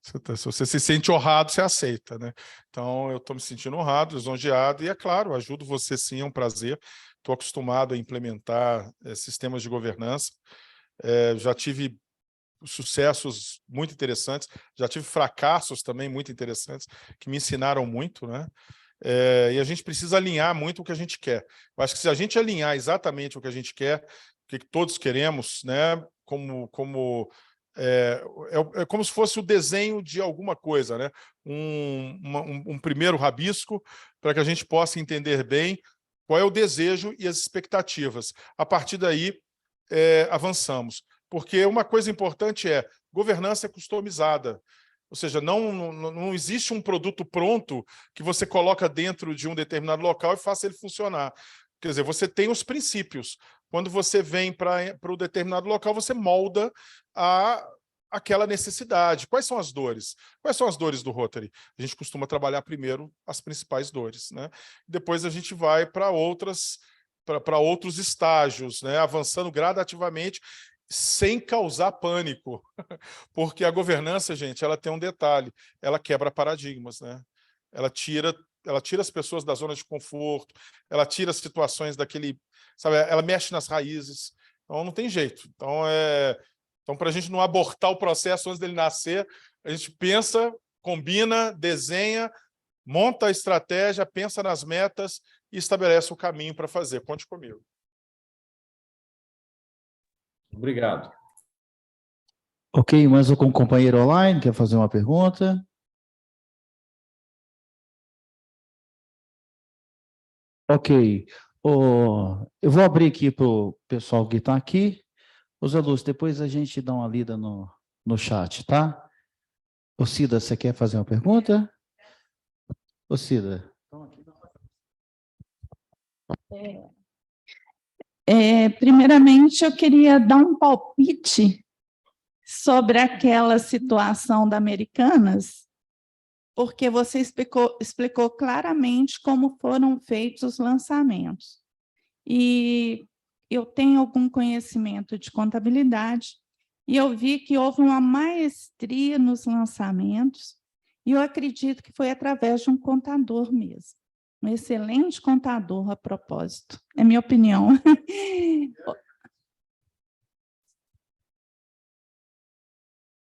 Se você se sente honrado, você aceita, né? Então, eu estou me sentindo honrado, lisonjeado, e é claro, ajudo você sim, é um prazer. Estou acostumado a implementar sistemas de governança. Já tive sucessos muito interessantes, já tive fracassos também muito interessantes, que me ensinaram muito, né? E a gente precisa alinhar muito o que a gente quer. Eu acho que se a gente alinhar exatamente o que a gente quer, o que todos queremos, né? É como se fosse o desenho de alguma coisa, né? Um primeiro rabisco para que a gente possa entender bem qual é o desejo e as expectativas. A partir daí, avançamos. Porque uma coisa importante governança customizada. Ou seja, não existe um produto pronto que você coloca dentro de um determinado local e faça ele funcionar. Quer dizer, você tem os princípios. Quando você vem para o determinado local, você molda aquela necessidade. Quais são as dores? Quais são as dores do Rotary? A gente costuma trabalhar primeiro as principais dores, né? Depois a gente vai para outros estágios, né? Avançando gradativamente, sem causar pânico. Porque a governança, gente, ela tem um detalhe, ela quebra paradigmas, né? Ela tira as pessoas da zona de conforto, ela tira as situações daquele, sabe, ela mexe nas raízes, então não tem jeito. Então, para a gente não abortar o processo antes dele nascer, a gente pensa, combina, desenha, monta a estratégia, pensa nas metas e estabelece o caminho para fazer. Conte comigo. Obrigado. Ok, mais algum companheiro online quer fazer uma pergunta? Ok. Eu vou abrir aqui para o pessoal que está aqui. Zé Lúcio, depois a gente dá uma lida no chat, tá? Ô Cida, você quer fazer uma pergunta? Ô Cida. Primeiramente, eu queria dar um palpite sobre aquela situação da Americanas, porque você explicou claramente como foram feitos os lançamentos. E eu tenho algum conhecimento de contabilidade, e eu vi que houve uma maestria nos lançamentos, e eu acredito que foi através de um contador mesmo. Um excelente contador, a propósito. É minha opinião.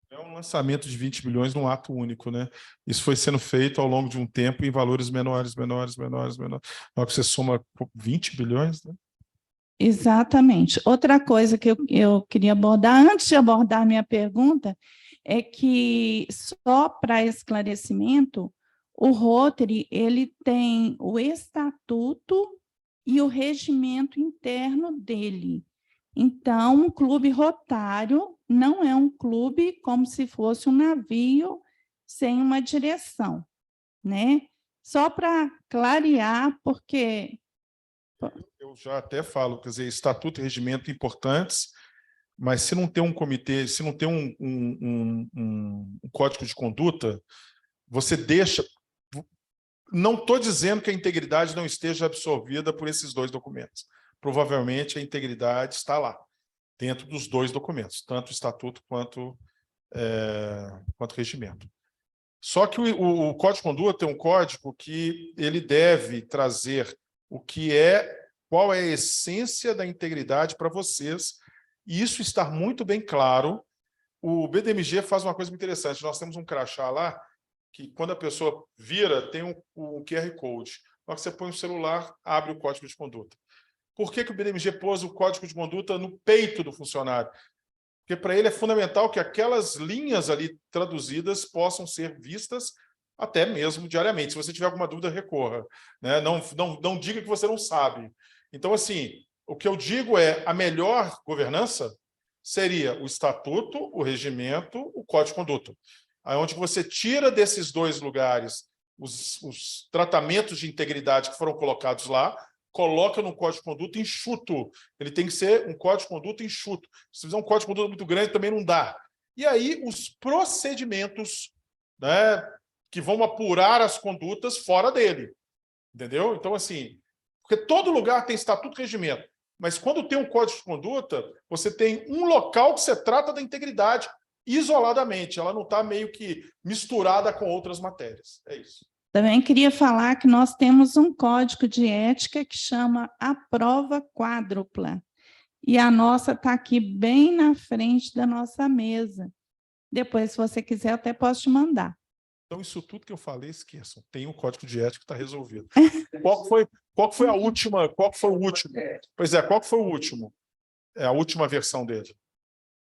É um lançamento de 20 milhões num ato único, né? Isso foi sendo feito ao longo de um tempo em valores menores. Na hora que você soma 20 bilhões, né? Exatamente. Outra coisa que eu queria abordar, antes de abordar minha pergunta, é que, só para esclarecimento, o Rotary, ele tem o estatuto e o regimento interno dele. Então, um clube rotário não é um clube como se fosse um navio sem uma direção, né? Só para clarear, porque... Eu já até falo, quer dizer, estatuto e regimento importantes, mas se não tem um comitê, se não tem um código de conduta, você deixa... Não estou dizendo que a integridade não esteja absorvida por esses dois documentos. Provavelmente a integridade está lá, dentro dos dois documentos, tanto o estatuto quanto o regimento. Só que o Código de Conduta é um código que ele deve trazer qual é a essência da integridade para vocês, e isso está muito bem claro. O BDMG faz uma coisa muito interessante. Nós temos um crachá lá, que quando a pessoa vira, tem um QR Code. Na hora que você põe o celular, abre o Código de Conduta. Por que o BDMG pôs o Código de Conduta no peito do funcionário? Porque para ele é fundamental que aquelas linhas ali traduzidas possam ser vistas até mesmo diariamente. Se você tiver alguma dúvida, recorra, né? Não diga que você não sabe. Então, assim, o que eu digo é a melhor governança seria o estatuto, o regimento, o Código de Conduta. Onde você tira desses dois lugares os tratamentos de integridade que foram colocados lá, coloca no Código de Conduta enxuto. Ele tem que ser um Código de Conduta enxuto. Se fizer um Código de Conduta muito grande, também não dá. E aí, os procedimentos, né, que vão apurar as condutas fora dele. Entendeu? Então, assim, porque todo lugar tem estatuto e regimento, mas quando tem um Código de Conduta, você tem um local que você trata da integridade isoladamente. Ela não está meio que misturada com outras matérias. É isso. Também queria falar que nós temos um código de ética que chama a prova quádrupla. E a nossa está aqui bem na frente da nossa mesa. Depois, se você quiser, eu até posso te mandar. Então, isso tudo que eu falei, esqueçam. Tem um código de ética que está resolvido. Qual foi a última? Qual foi o último? Pois é, qual foi o último? É a última versão dele.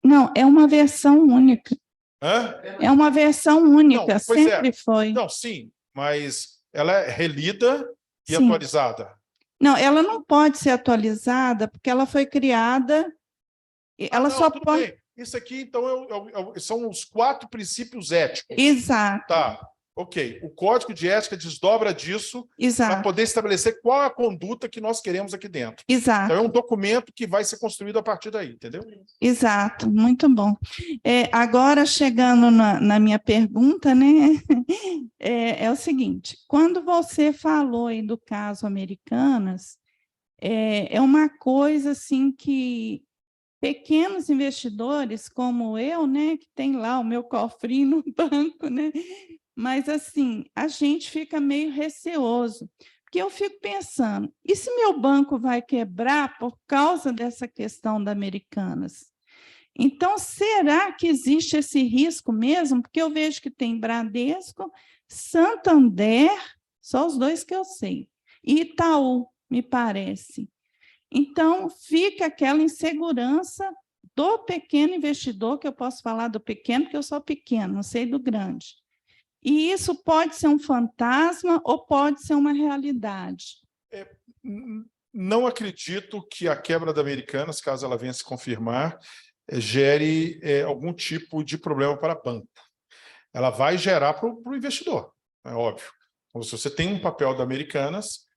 Não, é uma versão única. Hã? É uma versão única, não, sempre foi. Não, sim, mas ela é relida e Sim. atualizada. Não, ela não pode ser atualizada porque ela foi criada... Ela só tudo pode... bem. Isso aqui, então, são os 4 princípios éticos. Exato. Tá, Ok, o código de ética desdobra disso para Exato, poder estabelecer qual é a conduta que nós queremos aqui dentro. exato. Então, é um documento que vai ser construído a partir daí, entendeu? Exato, muito bom. Agora, chegando na minha pergunta, né, é o seguinte, quando você falou aí do caso Americanas, é uma coisa assim que pequenos investidores como eu, né, que tem lá o meu cofrinho no banco, né, mas assim, a gente fica meio receoso, porque eu fico pensando, e se meu banco vai quebrar por causa dessa questão da Americanas? Então, será que existe esse risco mesmo? Porque eu vejo que tem Bradesco, Santander, só os dois que eu sei, e Itaú, me parece. Então, fica aquela insegurança do pequeno investidor, que eu posso falar do pequeno, porque eu sou pequeno, não sei do grande. E isso pode ser um fantasma ou pode ser uma realidade? Não acredito que a quebra da Americanas, caso ela venha se confirmar, gere algum tipo de problema para banco. Ela vai gerar para o investidor, é óbvio. Então, se você tem um papel da Americanas,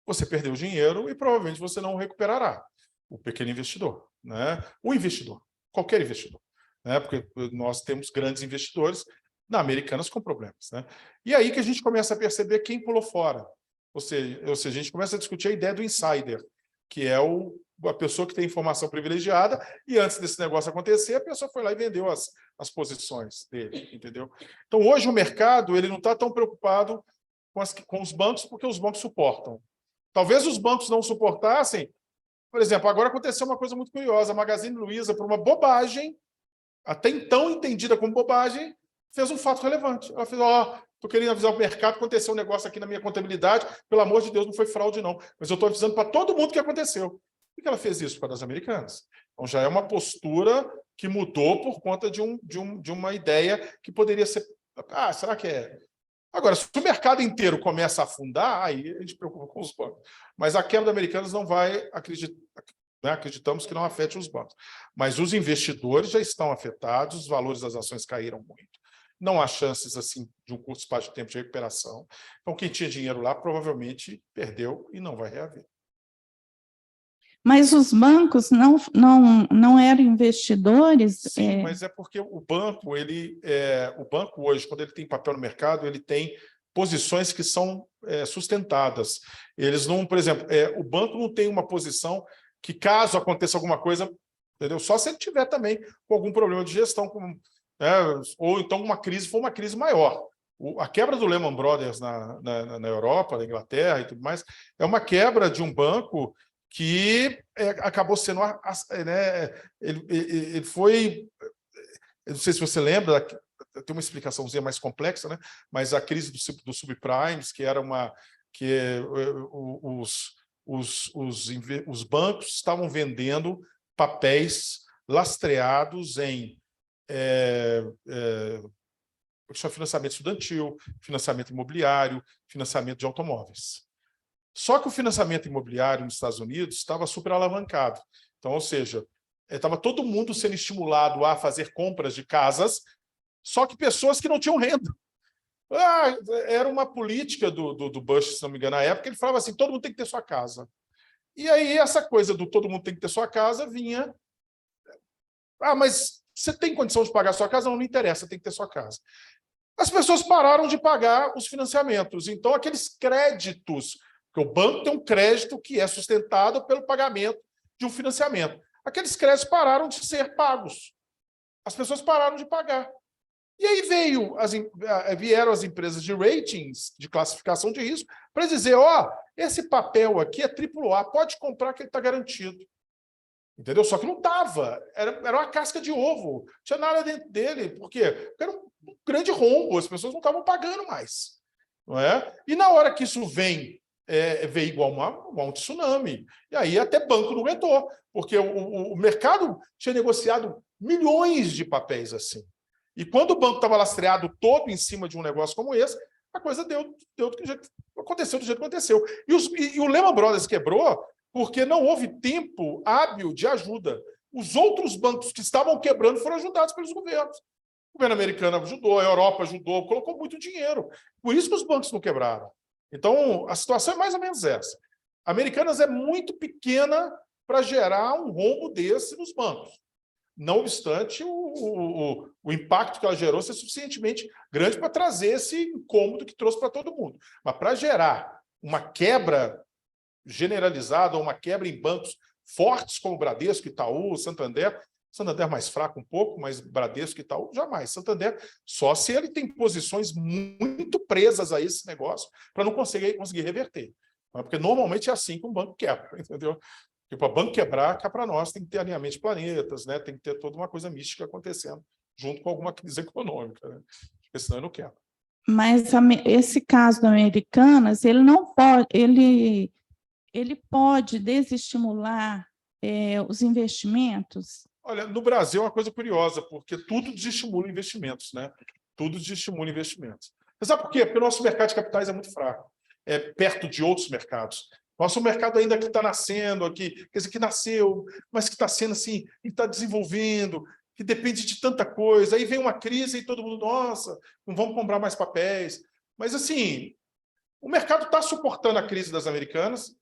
você perdeu dinheiro e provavelmente você não recuperará. O pequeno investidor, né? O investidor, qualquer investidor, né? Porque nós temos grandes investidores na Americanas com problemas, né? E aí que a gente começa a perceber quem pulou fora. Ou seja, a gente começa a discutir a ideia do insider, que é a pessoa que tem informação privilegiada e antes desse negócio acontecer, a pessoa foi lá e vendeu as posições dele, entendeu? Então, hoje o mercado ele não está tão preocupado com os bancos porque os bancos suportam. Talvez os bancos não suportassem. Por exemplo, agora aconteceu uma coisa muito curiosa. A Magazine Luiza, por uma bobagem, até então entendida como bobagem, fez um fato relevante. Ela fez, estou querendo avisar o mercado, aconteceu um negócio aqui na minha contabilidade, pelo amor de Deus, não foi fraude não, mas eu estou avisando para todo mundo que aconteceu. Por que ela fez isso? Por causa das Americanas. Então já é uma postura que mudou por conta de uma ideia que poderia ser... será que é... Agora, se o mercado inteiro começa a afundar, aí a gente preocupa com os bancos. Mas a quebra da Americanas não vai acreditamos que não afete os bancos. Mas os investidores já estão afetados, os valores das ações caíram muito. Não há chances assim de um curto espaço de tempo de recuperação. Então, quem tinha dinheiro lá provavelmente perdeu e não vai reaver. Mas os bancos não eram investidores? Sim, mas é porque o banco hoje, quando ele tem papel no mercado, ele tem posições que são sustentadas. Eles não, por exemplo, o banco não tem uma posição que, caso aconteça alguma coisa, entendeu? Só se ele tiver também com algum problema de gestão, ou então uma crise for uma crise maior. A quebra do Lehman Brothers na Europa, na Inglaterra e tudo mais, é uma quebra de um banco que acabou sendo... ele foi... Eu não sei se você lembra, tem uma explicaçãozinha mais complexa, né? Mas a crise do subprimes, que era os bancos estavam vendendo papéis lastreados em financiamento estudantil, financiamento imobiliário, financiamento de automóveis. Só que o financiamento imobiliário nos Estados Unidos estava super alavancado. Então, ou seja, estava todo mundo sendo estimulado a fazer compras de casas, só que pessoas que não tinham renda. Era uma política do Bush, se não me engano, na época, ele falava assim, todo mundo tem que ter sua casa. E aí essa coisa do todo mundo tem que ter sua casa vinha... mas você tem condição de pagar a sua casa? Não interessa, tem que ter sua casa. As pessoas pararam de pagar os financiamentos. Então, aqueles créditos... Porque o banco tem um crédito que é sustentado pelo pagamento de um financiamento. Aqueles créditos pararam de ser pagos. As pessoas pararam de pagar. E aí vieram as empresas de ratings, de classificação de risco, para dizer, esse papel aqui é AAA, pode comprar que ele está garantido. Entendeu? Só que não estava. Era uma casca de ovo. Não tinha nada dentro dele. Por quê? Porque era um grande rombo. As pessoas não estavam pagando mais. Não é? E na hora que isso veio igual um tsunami. E aí até banco não aguentou, porque o mercado tinha negociado milhões de papéis assim. E quando o banco estava lastreado todo em cima de um negócio como esse, a coisa aconteceu do jeito que aconteceu. E o Lehman Brothers quebrou porque não houve tempo hábil de ajuda. Os outros bancos que estavam quebrando foram ajudados pelos governos. O governo americano ajudou, a Europa ajudou, colocou muito dinheiro. Por isso que os bancos não quebraram. Então, a situação é mais ou menos essa. A Americanas é muito pequena para gerar um rombo desse nos bancos. Não obstante, o impacto que ela gerou ser suficientemente grande para trazer esse incômodo que trouxe para todo mundo. Mas para gerar uma quebra generalizada ou uma quebra em bancos fortes como Bradesco, Itaú, Santander mais fraco um pouco, mas Bradesco e Itaú, jamais. Santander, só se ele tem posições muito presas a esse negócio para não conseguir reverter. Porque normalmente é assim que um banco quebra, entendeu? Porque para banco quebrar, cá para nós tem que ter alinhamento de planetas, né? Tem que ter toda uma coisa mística acontecendo, junto com alguma crise econômica, né? Porque senão ele não quebra. Mas esse caso da Americanas, ele não pode, ele pode desestimular os investimentos? Olha, no Brasil é uma coisa curiosa, porque tudo desestimula investimentos, né? Tudo desestimula investimentos. Mas sabe por quê? Porque o nosso mercado de capitais é muito fraco, perto de outros mercados. Nosso mercado ainda que está nascendo aqui, quer dizer, que nasceu, mas que está sendo assim, que está desenvolvendo, que depende de tanta coisa. Aí vem uma crise e todo mundo, nossa, não vamos comprar mais papéis. Mas, assim, o mercado está suportando a crise das Americanas,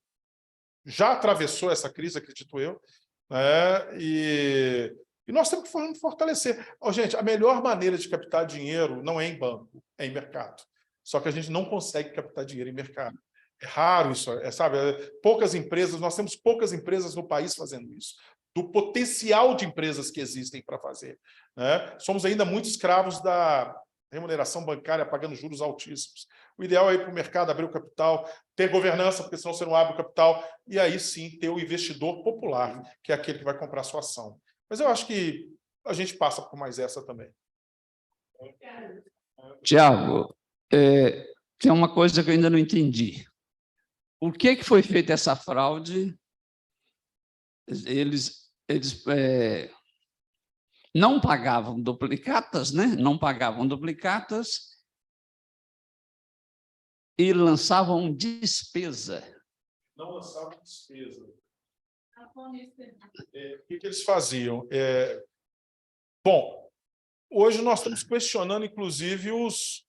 já atravessou essa crise, acredito eu, né? E nós temos que fortalecer. Gente, a melhor maneira de captar dinheiro não é em banco, é em mercado. Só que a gente não consegue captar dinheiro em mercado. É raro isso, sabe? Poucas empresas, nós temos poucas empresas no país fazendo isso, do potencial de empresas que existem para fazer, né? Somos ainda muito escravos da remuneração bancária, pagando juros altíssimos. O ideal é ir para o mercado, abrir o capital, ter governança, porque senão você não abre o capital, e aí sim ter o investidor popular, que é aquele que vai comprar a sua ação. Mas eu acho que a gente passa por mais essa também. Tiago, tem uma coisa que eu ainda não entendi. Por que foi feita essa fraude? Eles não pagavam duplicatas, né? Não pagavam duplicatas e lançavam despesa. Não lançavam despesa. O que eles faziam? Bom, hoje nós estamos questionando, inclusive, os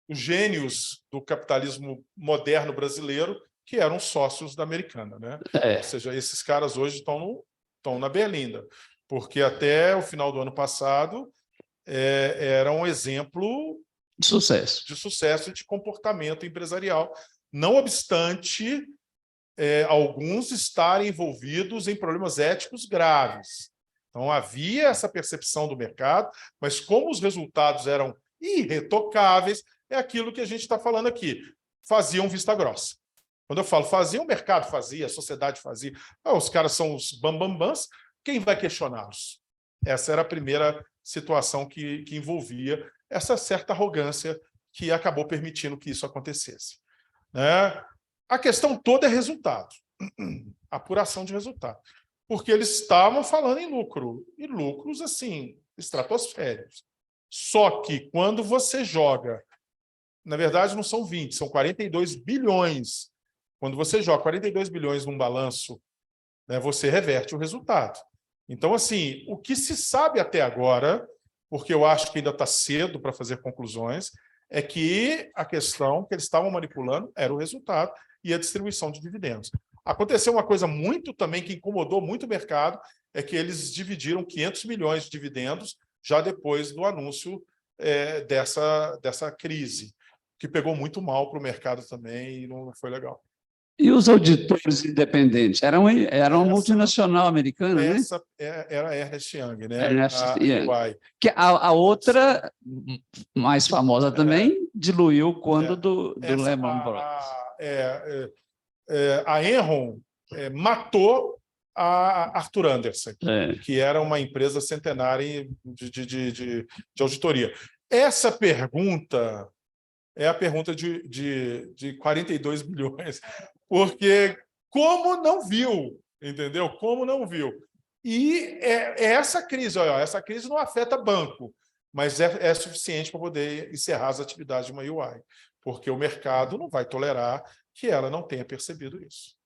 gênios do capitalismo moderno brasileiro, que eram sócios da Americana, né? Ou seja, esses caras hoje estão na berlinda, porque até o final do ano passado era um exemplo de sucesso e de comportamento empresarial, não obstante alguns estarem envolvidos em problemas éticos graves. Então, havia essa percepção do mercado, mas como os resultados eram irretocáveis, é aquilo que a gente está falando aqui. Faziam vista grossa. Quando eu falo fazia, o mercado fazia, a sociedade fazia. Os caras são os bambambãs, quem vai questioná-los? Essa era a primeira situação que envolvia essa certa arrogância que acabou permitindo que isso acontecesse, né? A questão toda é resultado, apuração de resultado, porque eles estavam falando em lucro, e lucros, assim, estratosféricos. Só que quando você joga, na verdade não são 20, são 42 bilhões. Quando você joga 42 bilhões num balanço, né, você reverte o resultado. Então, assim, o que se sabe até agora, porque eu acho que ainda está cedo para fazer conclusões, é que a questão que eles estavam manipulando era o resultado e a distribuição de dividendos. Aconteceu uma coisa muito também que incomodou muito o mercado, é que eles dividiram 500 milhões de dividendos já depois do anúncio dessa crise, que pegou muito mal para o mercado também e não foi legal. E os auditores independentes? Era uma multinacional americana, né? Essa era a Ernst Young, né? Ernst Young. EY. Que a outra, mais famosa também, diluiu quando do Lehman Brothers. A Enron matou a Arthur Andersen, que era uma empresa centenária de auditoria. Essa pergunta é a pergunta de 42 bilhões, porque como não viu, entendeu? Como não viu? E essa crise, essa crise não afeta banco, mas é suficiente para poder encerrar as atividades de uma EY, porque o mercado não vai tolerar que ela não tenha percebido isso.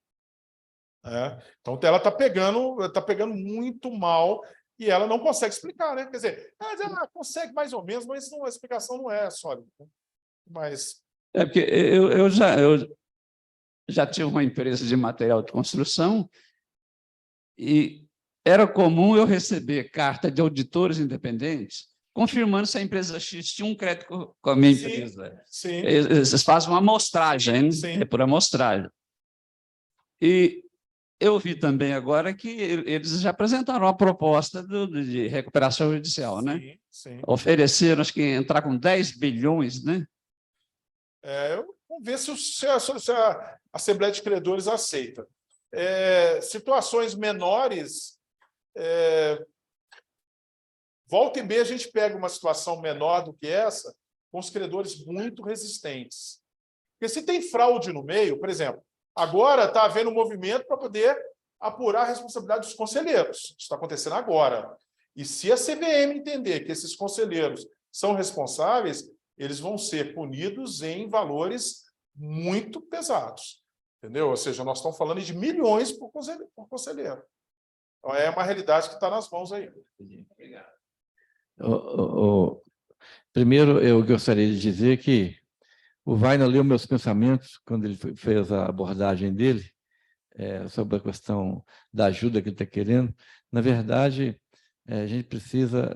Então, ela está pegando muito mal e ela não consegue explicar, né? Quer dizer, ela consegue mais ou menos, mas a explicação não é sólida. Né? Mas... É porque eu já tive uma empresa de material de construção e era comum eu receber carta de auditores independentes confirmando se a empresa X tinha um crédito com a minha empresa. Sim. Eles fazem uma amostragem, Sim. por amostragem. E eu vi também agora que eles já apresentaram uma proposta de recuperação judicial, né? Sim. Ofereceram, acho que entrar com 10 bilhões, né? Vamos ver se a Assembleia de Credores aceita. Situações menores, volta e meia a gente pega uma situação menor do que essa, com os credores muito resistentes. Porque se tem fraude no meio, por exemplo, agora está havendo um movimento para poder apurar a responsabilidade dos conselheiros. Isso está acontecendo agora. E se a CVM entender que esses conselheiros são responsáveis, eles vão ser punidos em valores muito pesados. Entendeu? Ou seja, nós estamos falando de milhões por conselheiro. Então, é uma realidade que está nas mãos aí. Obrigado. Primeiro, eu gostaria de dizer que o Wagner leu meus pensamentos quando ele fez a abordagem dele sobre a questão da ajuda que ele está querendo. Na verdade, a gente precisa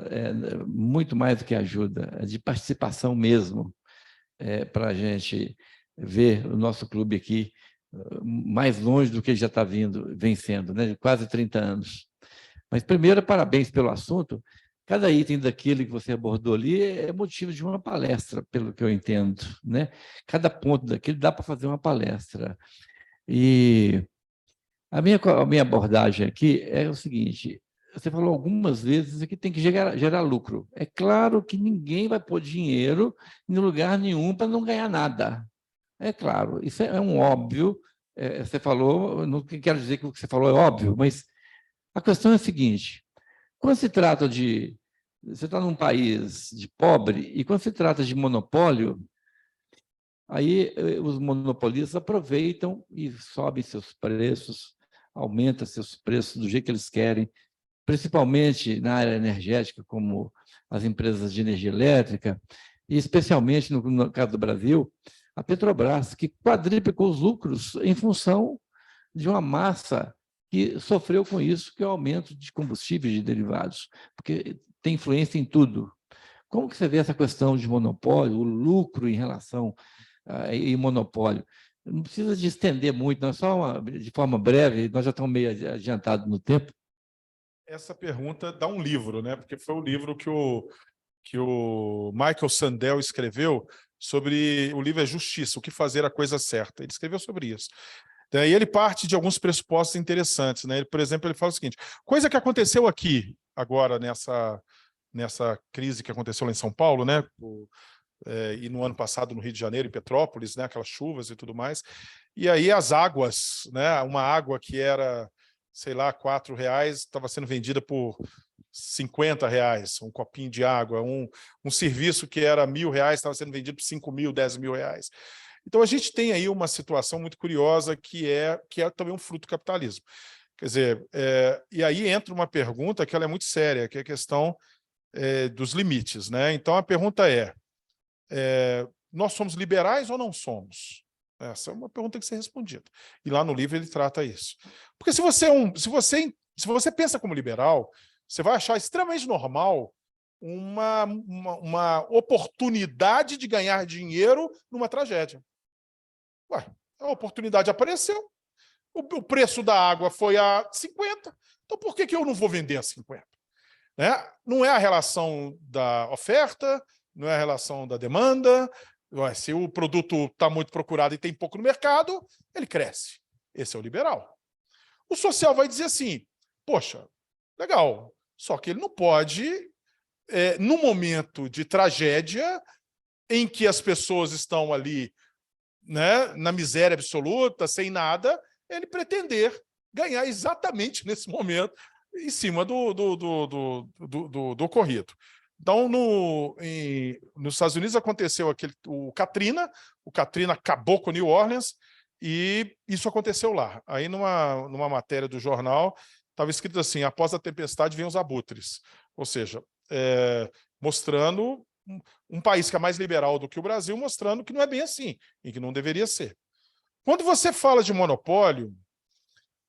muito mais do que ajuda, de participação mesmo, para a gente ver o nosso clube aqui mais longe do que já está vem sendo, né? De quase 30 anos. Mas, primeiro, parabéns pelo assunto. Cada item daquele que você abordou ali é motivo de uma palestra, pelo que eu entendo, né? Cada ponto daquele dá para fazer uma palestra. E a minha abordagem aqui é o seguinte: você falou algumas vezes que tem que gerar lucro. É claro que ninguém vai pôr dinheiro em lugar nenhum para não ganhar nada. É claro, isso é um óbvio. Você falou, não quero dizer que o que você falou é óbvio, mas a questão é a seguinte: quando se trata de... Você está num país de pobre, e quando se trata de monopólio, aí os monopolistas aproveitam e sobem seus preços, aumentam seus preços do jeito que eles querem, principalmente na área energética, como as empresas de energia elétrica, e especialmente, no caso do Brasil, a Petrobras, que quadriplicou os lucros em função de uma massa que sofreu com isso, que é o aumento de combustíveis e derivados, porque tem influência em tudo. Como que você vê essa questão de monopólio, o lucro em relação a monopólio? Não precisa de estender muito, não, só de forma breve, nós já estamos meio adiantados no tempo. Essa pergunta dá um livro, né? Porque foi o livro que o Michael Sandel escreveu sobre... O livro é Justiça, o que fazer a coisa certa. Ele escreveu sobre isso. E ele parte de alguns pressupostos interessantes, né? Por exemplo, ele fala o seguinte: coisa que aconteceu aqui, agora, nessa crise que aconteceu lá em São Paulo, né? E no ano passado no Rio de Janeiro, em Petrópolis, né? Aquelas chuvas e tudo mais. E aí as águas, né? Uma água que era, sei lá, R$4, estava sendo vendida por R$50, um copinho de água. Um serviço que era R$1.000 estava sendo vendido por R$5.000, R$10.000. Então, a gente tem aí uma situação muito curiosa que é também um fruto do capitalismo. Quer dizer, e aí entra uma pergunta que ela é muito séria, que é a questão dos limites, né? Então, a pergunta nós somos liberais ou não somos? Essa é uma pergunta que tem que ser respondida. E lá no livro ele trata isso. Porque se você pensa como liberal, você vai achar extremamente normal uma oportunidade de ganhar dinheiro numa tragédia. Ué, a oportunidade apareceu, o preço da água foi a 50, então por que eu não vou vender a 50? Né? Não é a relação da oferta, não é a relação da demanda. Ué, se o produto está muito procurado e tem pouco no mercado, ele cresce. Esse é o liberal. O social vai dizer assim: poxa, legal, só que ele não pode, no momento de tragédia, em que as pessoas estão ali, né, na miséria absoluta, sem nada, ele pretender ganhar exatamente nesse momento em cima do ocorrido. Então, nos Estados Unidos aconteceu o Katrina acabou com New Orleans, e isso aconteceu lá. Aí, numa matéria do jornal, estava escrito assim: após a tempestade vêm os abutres. Ou seja, mostrando um país que é mais liberal do que o Brasil, mostrando que não é bem assim, e que não deveria ser. Quando você fala de monopólio,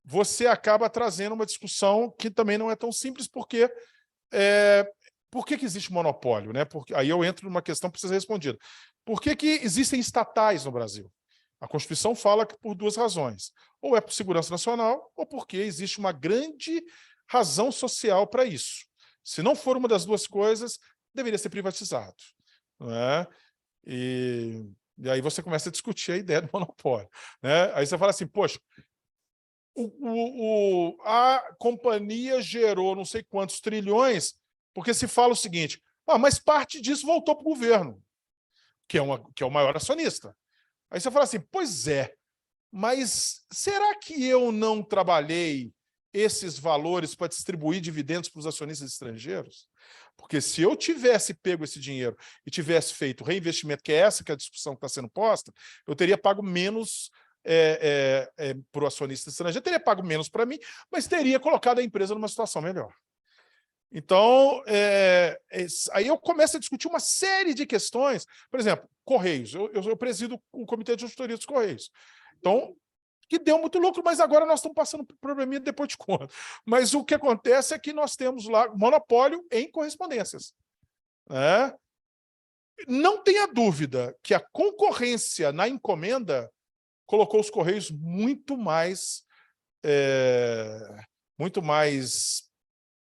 você acaba trazendo uma discussão que também não é tão simples, porque por que existe monopólio? Né? Porque, aí eu entro numa questão que precisa ser respondida. Por que existem estatais no Brasil? A Constituição fala que por duas razões. Ou é por segurança nacional, ou porque existe uma grande razão social para isso. Se não for uma das duas coisas, deveria ser privatizado. Não é? E aí você começa a discutir a ideia do monopólio. Né? Aí você fala assim, poxa, a companhia gerou não sei quantos trilhões, porque se fala o seguinte: mas parte disso voltou para o governo, que é o maior acionista. Aí você fala assim, pois é, mas será que eu não trabalhei esses valores para distribuir dividendos para os acionistas estrangeiros? Porque se eu tivesse pego esse dinheiro e tivesse feito reinvestimento, que é a discussão que está sendo posta, eu teria pago menos para o acionista estrangeiro, teria pago menos para mim, mas teria colocado a empresa numa situação melhor. Então, aí eu começo a discutir uma série de questões. Por exemplo, Correios. Eu presido o Comitê de Auditoria dos Correios. Então, que deu muito lucro, mas agora nós estamos passando por probleminha depois de conta. Mas o que acontece é que nós temos lá monopólio em correspondências. Né? Não tenha dúvida que a concorrência na encomenda colocou os Correios muito mais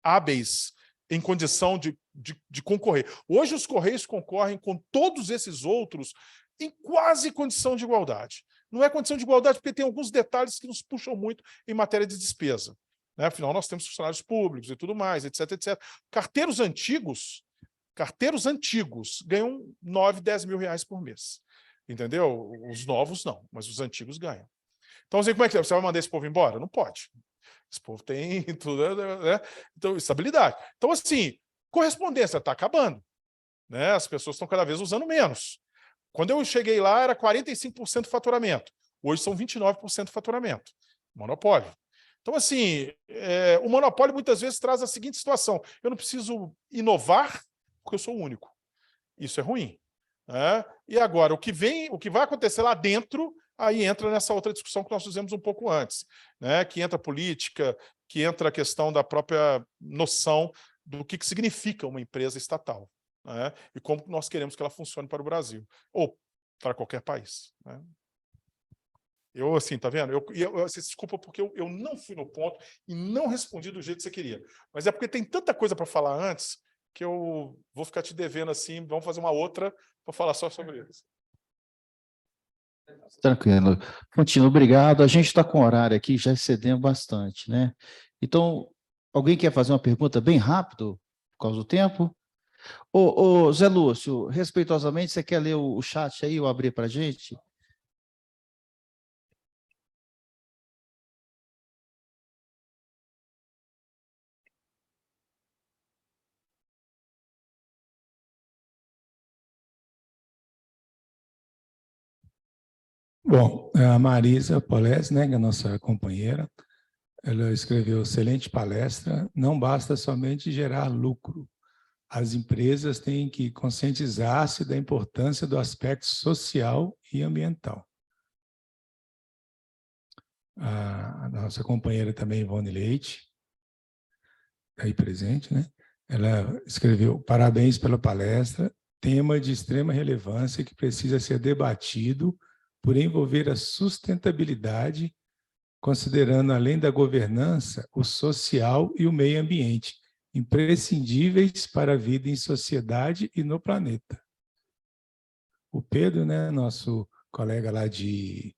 hábeis em condição de concorrer. Hoje os Correios concorrem com todos esses outros em quase condição de igualdade. Não é condição de igualdade porque tem alguns detalhes que nos puxam muito em matéria de despesa. Né? Afinal, nós temos funcionários públicos e tudo mais, etc, etc. Carteiros antigos ganham 9, 10 mil reais por mês. Entendeu? Os novos não, mas os antigos ganham. Então, assim, como é que você vai mandar esse povo embora? Não pode. Esse povo tem tudo, né? Então, estabilidade. Então, assim, correspondência está acabando. Né? As pessoas estão cada vez usando menos. Quando eu cheguei lá, era 45% do faturamento. Hoje são 29% do faturamento. Monopólio. Então, assim, o monopólio muitas vezes traz a seguinte situação: eu não preciso inovar porque eu sou o único. Isso é ruim. Né? E agora, o que vai acontecer lá dentro, aí entra nessa outra discussão que nós fizemos um pouco antes, né? Que entra a política, que entra a questão da própria noção do que significa uma empresa estatal, né? E como nós queremos que ela funcione para o Brasil, ou para qualquer país. Né? Eu, assim, tá vendo? Você desculpa porque eu não fui no ponto e não respondi do jeito que você queria. Mas é porque tem tanta coisa para falar antes que eu vou ficar te devendo assim, vamos fazer uma outra para falar só sobre isso. Tranquilo. Fantino, obrigado. A gente está com horário aqui, já excedemos bastante, né? Então, alguém quer fazer uma pergunta bem rápido, por causa do tempo? Ô, Zé Lúcio, respeitosamente, você quer ler o chat aí, ou abrir para a gente? Bom, a Marisa Polés, né, que é a nossa companheira, ela escreveu: excelente palestra, não basta somente gerar lucro. As empresas têm que conscientizar-se da importância do aspecto social e ambiental. A nossa companheira também, Ivone Leite, aí presente, né? Ela escreveu: parabéns pela palestra, tema de extrema relevância que precisa ser debatido por envolver a sustentabilidade, considerando, além da governança, o social e o meio ambiente, imprescindíveis para a vida em sociedade e no planeta. O Pedro, né, nosso colega lá de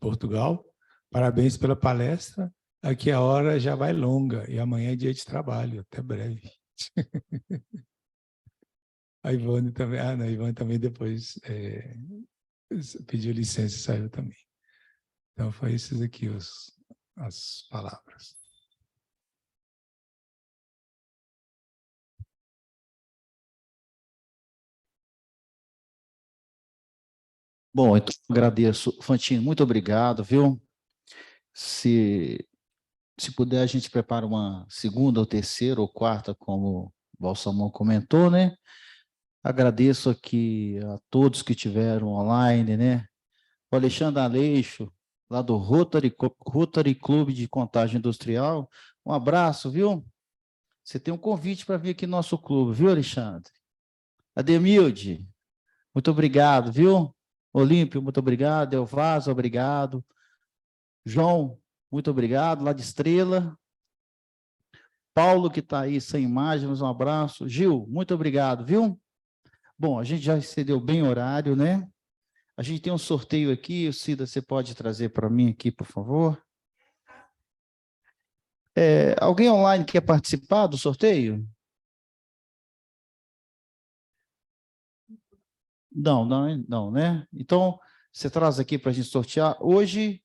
Portugal, parabéns pela palestra. Aqui a hora já vai longa e amanhã é dia de trabalho. Até breve. A Ivone também, a Ivone também depois pediu licença e saiu também. Então, foi esses aqui as palavras. Bom, então agradeço. Fantino, muito obrigado, viu? Se se puder, a gente prepara uma segunda, ou terceira, ou quarta, como o Balsamão comentou, né? Agradeço aqui a todos que tiveram online, né? O Alexandre Aleixo, lá do Rotary Clube de Contagem Industrial. Um abraço, viu? Você tem um convite para vir aqui no nosso clube, viu, Alexandre? Ademilde, muito obrigado, viu? Olímpio, muito obrigado. Elvaz, obrigado. João, muito obrigado, lá de Estrela. Paulo, que está aí sem imagens, um abraço. Gil, muito obrigado, viu? Bom, a gente já excedeu bem o horário, né? A gente tem um sorteio aqui. Cida, você pode trazer para mim aqui, por favor? Alguém online quer participar do sorteio? Não, né? Então, você traz aqui para a gente sortear. Hoje,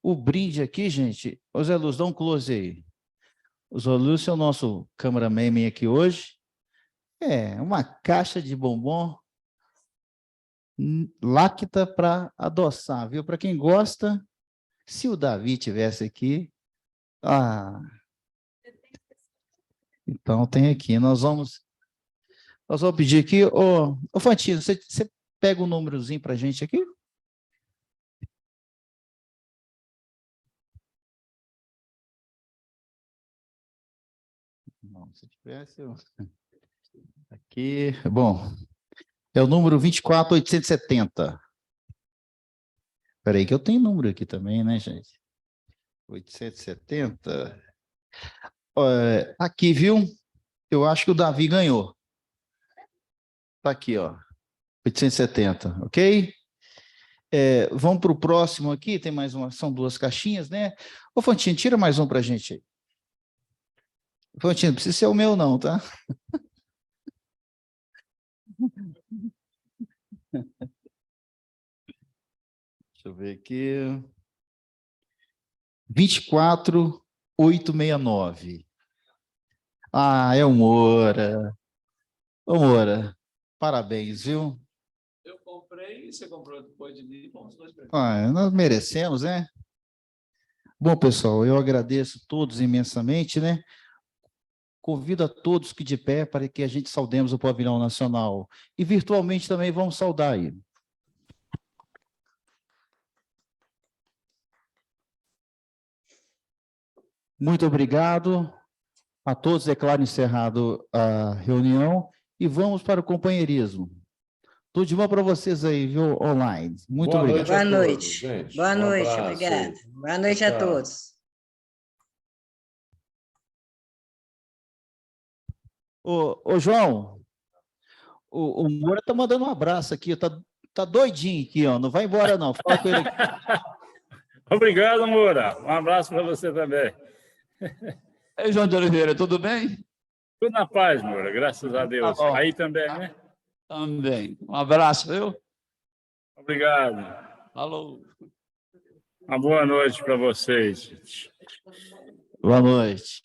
o brinde aqui, gente... Ô Zé Luz, dá um close aí. O Zé Luz é o nosso cameraman aqui hoje. Uma caixa de bombom Lacta para adoçar, viu? Para quem gosta, se o Davi tivesse aqui... Então, tem aqui. Nós vamos pedir aqui... Ô Fantino, você pega um númerozinho para a gente aqui? Não, se tivesse... Aqui, bom, é o número 24870. Espera aí que eu tenho número aqui também, né, gente? 870. Aqui, viu? Eu acho que o Davi ganhou. Está aqui, ó. 870, ok? Vamos para o próximo aqui, tem mais uma, são 2 caixinhas, né? Ô, Fantino, tira mais um para a gente aí. Fantino, não precisa ser o meu não, tá? Deixa eu ver aqui. 24869. É o Moura. Ô, Moura, parabéns, viu? Eu comprei e você comprou depois de mim. Vamos dois nós merecemos, né? Bom, pessoal, eu agradeço a todos imensamente, né? Convido a todos que de pé para que a gente saudemos o Pavilhão Nacional. E virtualmente também vamos saudar ele. Muito obrigado a todos. Declaro encerrado a reunião e vamos para o companheirismo. Tudo de bom para vocês aí, viu, online. Muito obrigado. Boa Boa noite. noite. Gente. Boa noite, abraço. obrigada. Boa noite a Tchau. todos. Ô, João, o Moura está mandando um abraço aqui, tá doidinho aqui, ó. Não vai embora, não. Fala com ele aqui. Obrigado, Moura. Um abraço para você também. Ei, João de Oliveira, tudo bem? Tudo na paz, Moura, graças a Deus. bom. Aí também, né? Também. Um abraço, viu? Obrigado. Falou. Uma boa noite para vocês. Boa noite.